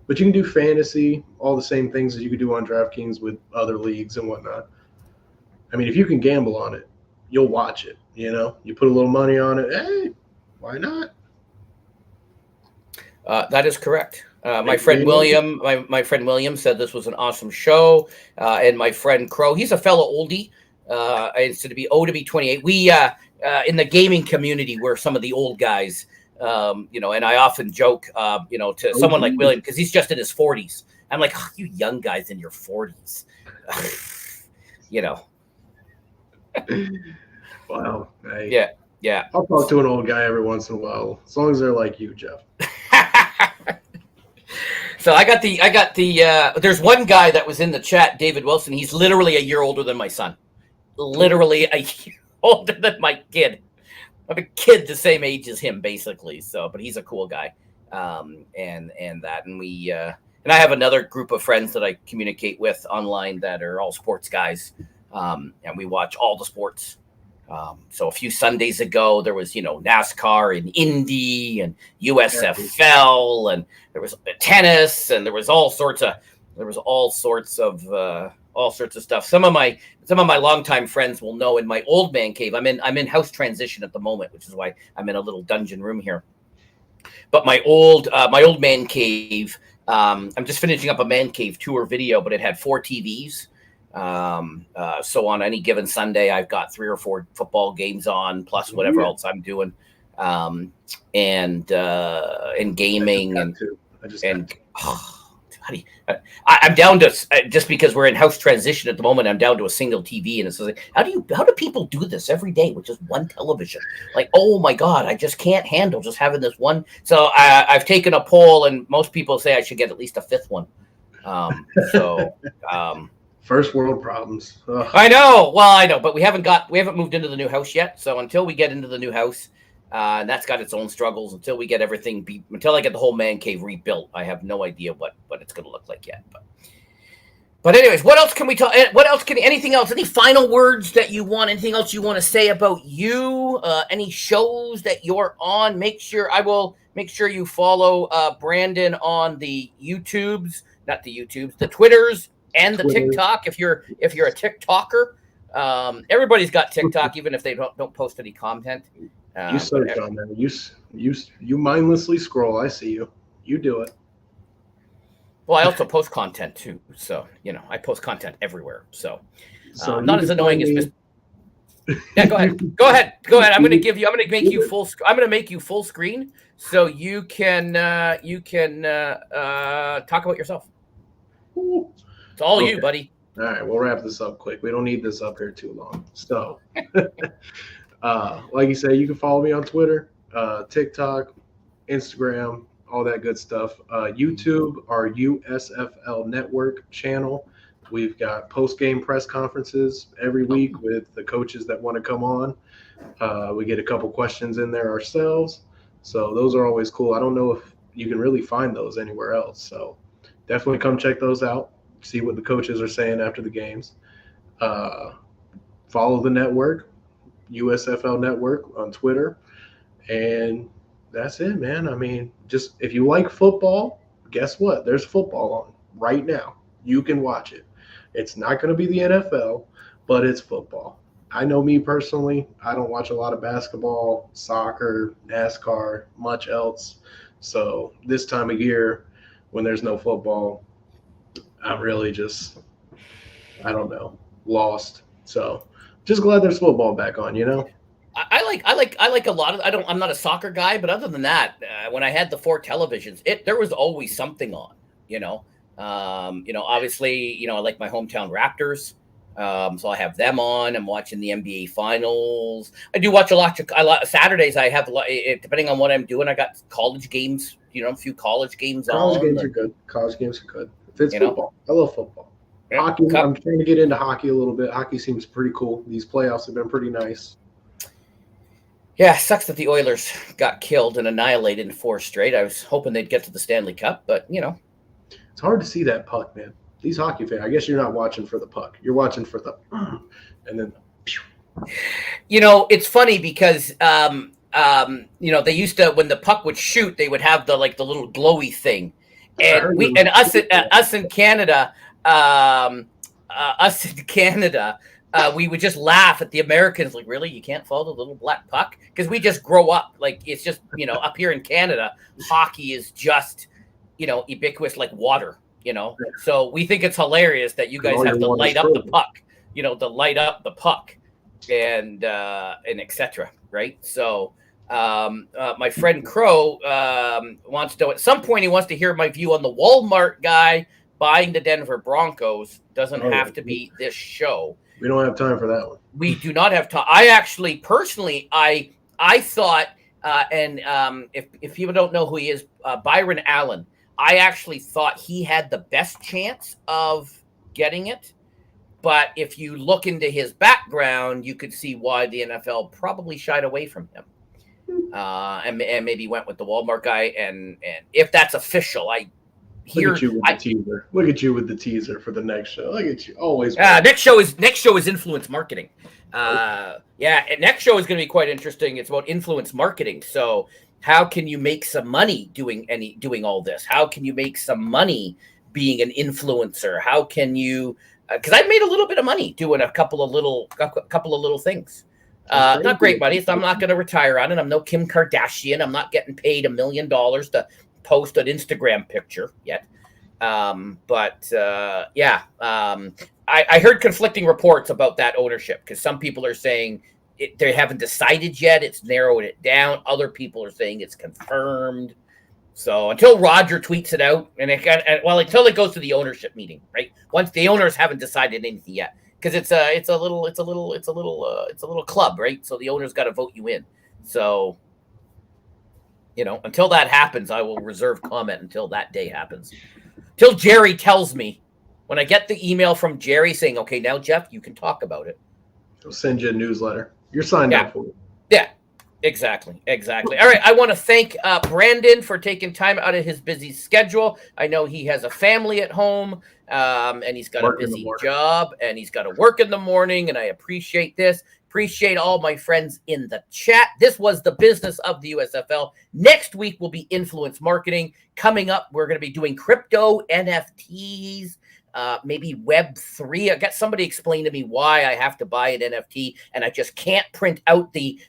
but you can do fantasy, all the same things as you could do on DraftKings with other leagues and whatnot. I mean, if you can gamble on it, you'll watch it. You put a little money on it. Hey, why not? That is correct. My friend William, my friend William said this was an awesome show, and my friend Crow, he's a fellow oldie. Instead to be 28, we in the gaming community we're some of the old guys. And I often joke, to someone like William because he's just in his 40s. I'm like, oh, you young guys in your 40s, Wow. Yeah. I'll talk to an old guy every once in a while, as long as they're like you, Jeff. So I got the there's one guy that was in the chat, David Wilson. He's literally a year older than my son. Literally a year older than my kid. I have a kid the same age as him, basically. So, but he's a cool guy. And we and I have another group of friends that I communicate with online that are all sports guys. And we watch all the sports. So a few Sundays ago, there was, NASCAR and Indy and USFL, and there was tennis, and there was all sorts of stuff. Some of my longtime friends will know in my old man cave. I'm in house transition at the moment, which is why I'm in a little dungeon room here. But my old man cave, I'm just finishing up a man cave tour video, but it had 4 TVs. So on any given Sunday, I've got 3 or 4 football games on, plus whatever else I'm doing, and gaming I'm down to, just because we're in house transition at the moment, I'm down to a single TV, and it's like, how do people do this every day with just one television? Like, oh my God, I just can't handle just having this one. So I've taken a poll, and most people say I should get at least a 5th one. First world problems. Ugh. I know, but we haven't moved into the new house yet. So until we get into the new house, and that's got its own struggles, until we get everything until I get the whole man cave rebuilt, I have no idea what it's going to look like yet. But But anyways, what else can we talk? What else can? Anything else? Any final words that you want? Anything else you want to say about you? Any shows that you're on? Make sure you follow Brandon on the YouTubes, not the YouTubes, the Twitters and the Twitter. TikTok. If you're a TikToker, everybody's got TikTok, even if they don't post any content. You search on there. You mindlessly scroll. I see you. You do it. Well, I also post content too, so I post content everywhere. So not as annoying as Yeah, go ahead. Go ahead. I'm going to make you full. I'm going to make you full screen so you can talk about yourself. It's all you, buddy. All right, we'll wrap this up quick. We don't need this up here too long. So, like you say, you can follow me on Twitter, TikTok, Instagram, all that good stuff. YouTube, our USFL Network channel. We've got post-game press conferences every week with the coaches that want to come on. We get a couple questions in there ourselves. So those are always cool. I don't know if you can really find those anywhere else. So definitely come check those out. See what the coaches are saying after the games. Follow the network, USFL Network on Twitter. And that's it, man. I mean, just if you like football, guess what? There's football on right now. You can watch it. It's not going to be the NFL, but it's football. I know me personally, I don't watch a lot of basketball, soccer, NASCAR, much else. So this time of year, when there's no football, I'm really just, I don't know, lost. So just glad there's football back on, I like a lot of. I'm not a soccer guy, but other than that, when I had the 4 televisions, there was always something on. Obviously, I like my hometown Raptors, so I have them on. I'm watching the NBA Finals. I do watch a lot Saturdays. I have depending on what I'm doing. I got college games. A few college games on. College games are good. If it's football, I love football. Hockey. I'm trying to get into hockey a little bit. Hockey seems pretty cool. These playoffs have been pretty nice. Yeah, sucks that the Oilers got killed and annihilated in 4 straight. I was hoping they'd get to the Stanley Cup, but it's hard to see that puck, man. These hockey fans, I guess you're not watching for the puck. You're watching for the and then. It's funny because they used to, when the puck would shoot, they would have the little glowy thing, and us in Canada, we would just laugh at the Americans, like, really, you can't follow the little black puck? Because we just grow up, like, it's just, up here in Canada, hockey is just, ubiquitous like water, So we think it's hilarious that you guys have to light up the puck, and etc. Right? So my friend Crow wants to know, at some point he wants to hear my view on the Walmart guy buying the Denver Broncos. Doesn't have to be this show. We don't have time for that one. We do not have time. I actually, personally, I thought, if people don't know who he is, Byron Allen, I actually thought he had the best chance of getting it. But if you look into his background, you could see why the NFL probably shied away from him. And maybe went with the Walmart guy. And if that's official, Look at you with the teaser. Look at you with the teaser for the next show. Look at you, always. Next show is influence marketing. And next show is going to be quite interesting. It's about influence marketing. So how can you make some money doing all this? How can you make some money being an influencer? How can you? Because I've made a little bit of money doing a couple of little things. Not great money. So I'm not going to retire on it. I'm no Kim Kardashian. I'm not getting paid $1 million to post an Instagram picture yet. I heard conflicting reports about that ownership, because some people are saying they haven't decided yet. It's narrowed it down. Other people are saying it's confirmed. So until Roger tweets it out, until it goes to the ownership meeting, right? Once the owners haven't decided anything yet, because it's a little club, right? So the owners got to vote you in. So, until that happens, I will reserve comment until that day happens. Till Jerry tells me, when I get the email from Jerry saying, okay, now Jeff, you can talk about it. He'll send you a newsletter. You're signed up for it. Yeah. Exactly. All right. I want to thank Brandon for taking time out of his busy schedule. I know he has a family at home, and he's got a Work in the busy morning. job, and he's got to work in the morning. And I appreciate this. Appreciate all my friends in the chat. This was the business of the USFL. Next week will be influence marketing. Coming up, we're going to be doing crypto, NFTs. Maybe Web3. I got somebody explain to me why I have to buy an NFT and I just can't print out the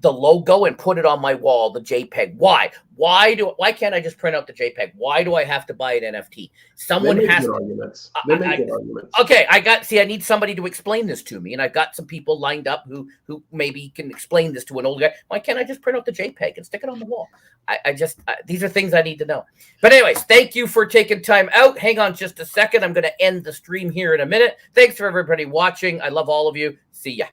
logo and put it on my wall, the JPEG. Why? Why can't I just print out the JPEG? Why do I have to buy an NFT? Someone They make has good to. arguments. They make good arguments. Okay, I need somebody to explain this to me, and I've got some people lined up who maybe can explain this to an old guy. Why can't I just print out the JPEG and stick it on the wall? These are things I need to know. But anyways, thank you for taking time out. Hang on just a second. I'm going to end the stream here in a minute. Thanks for everybody watching. I love all of you. See ya.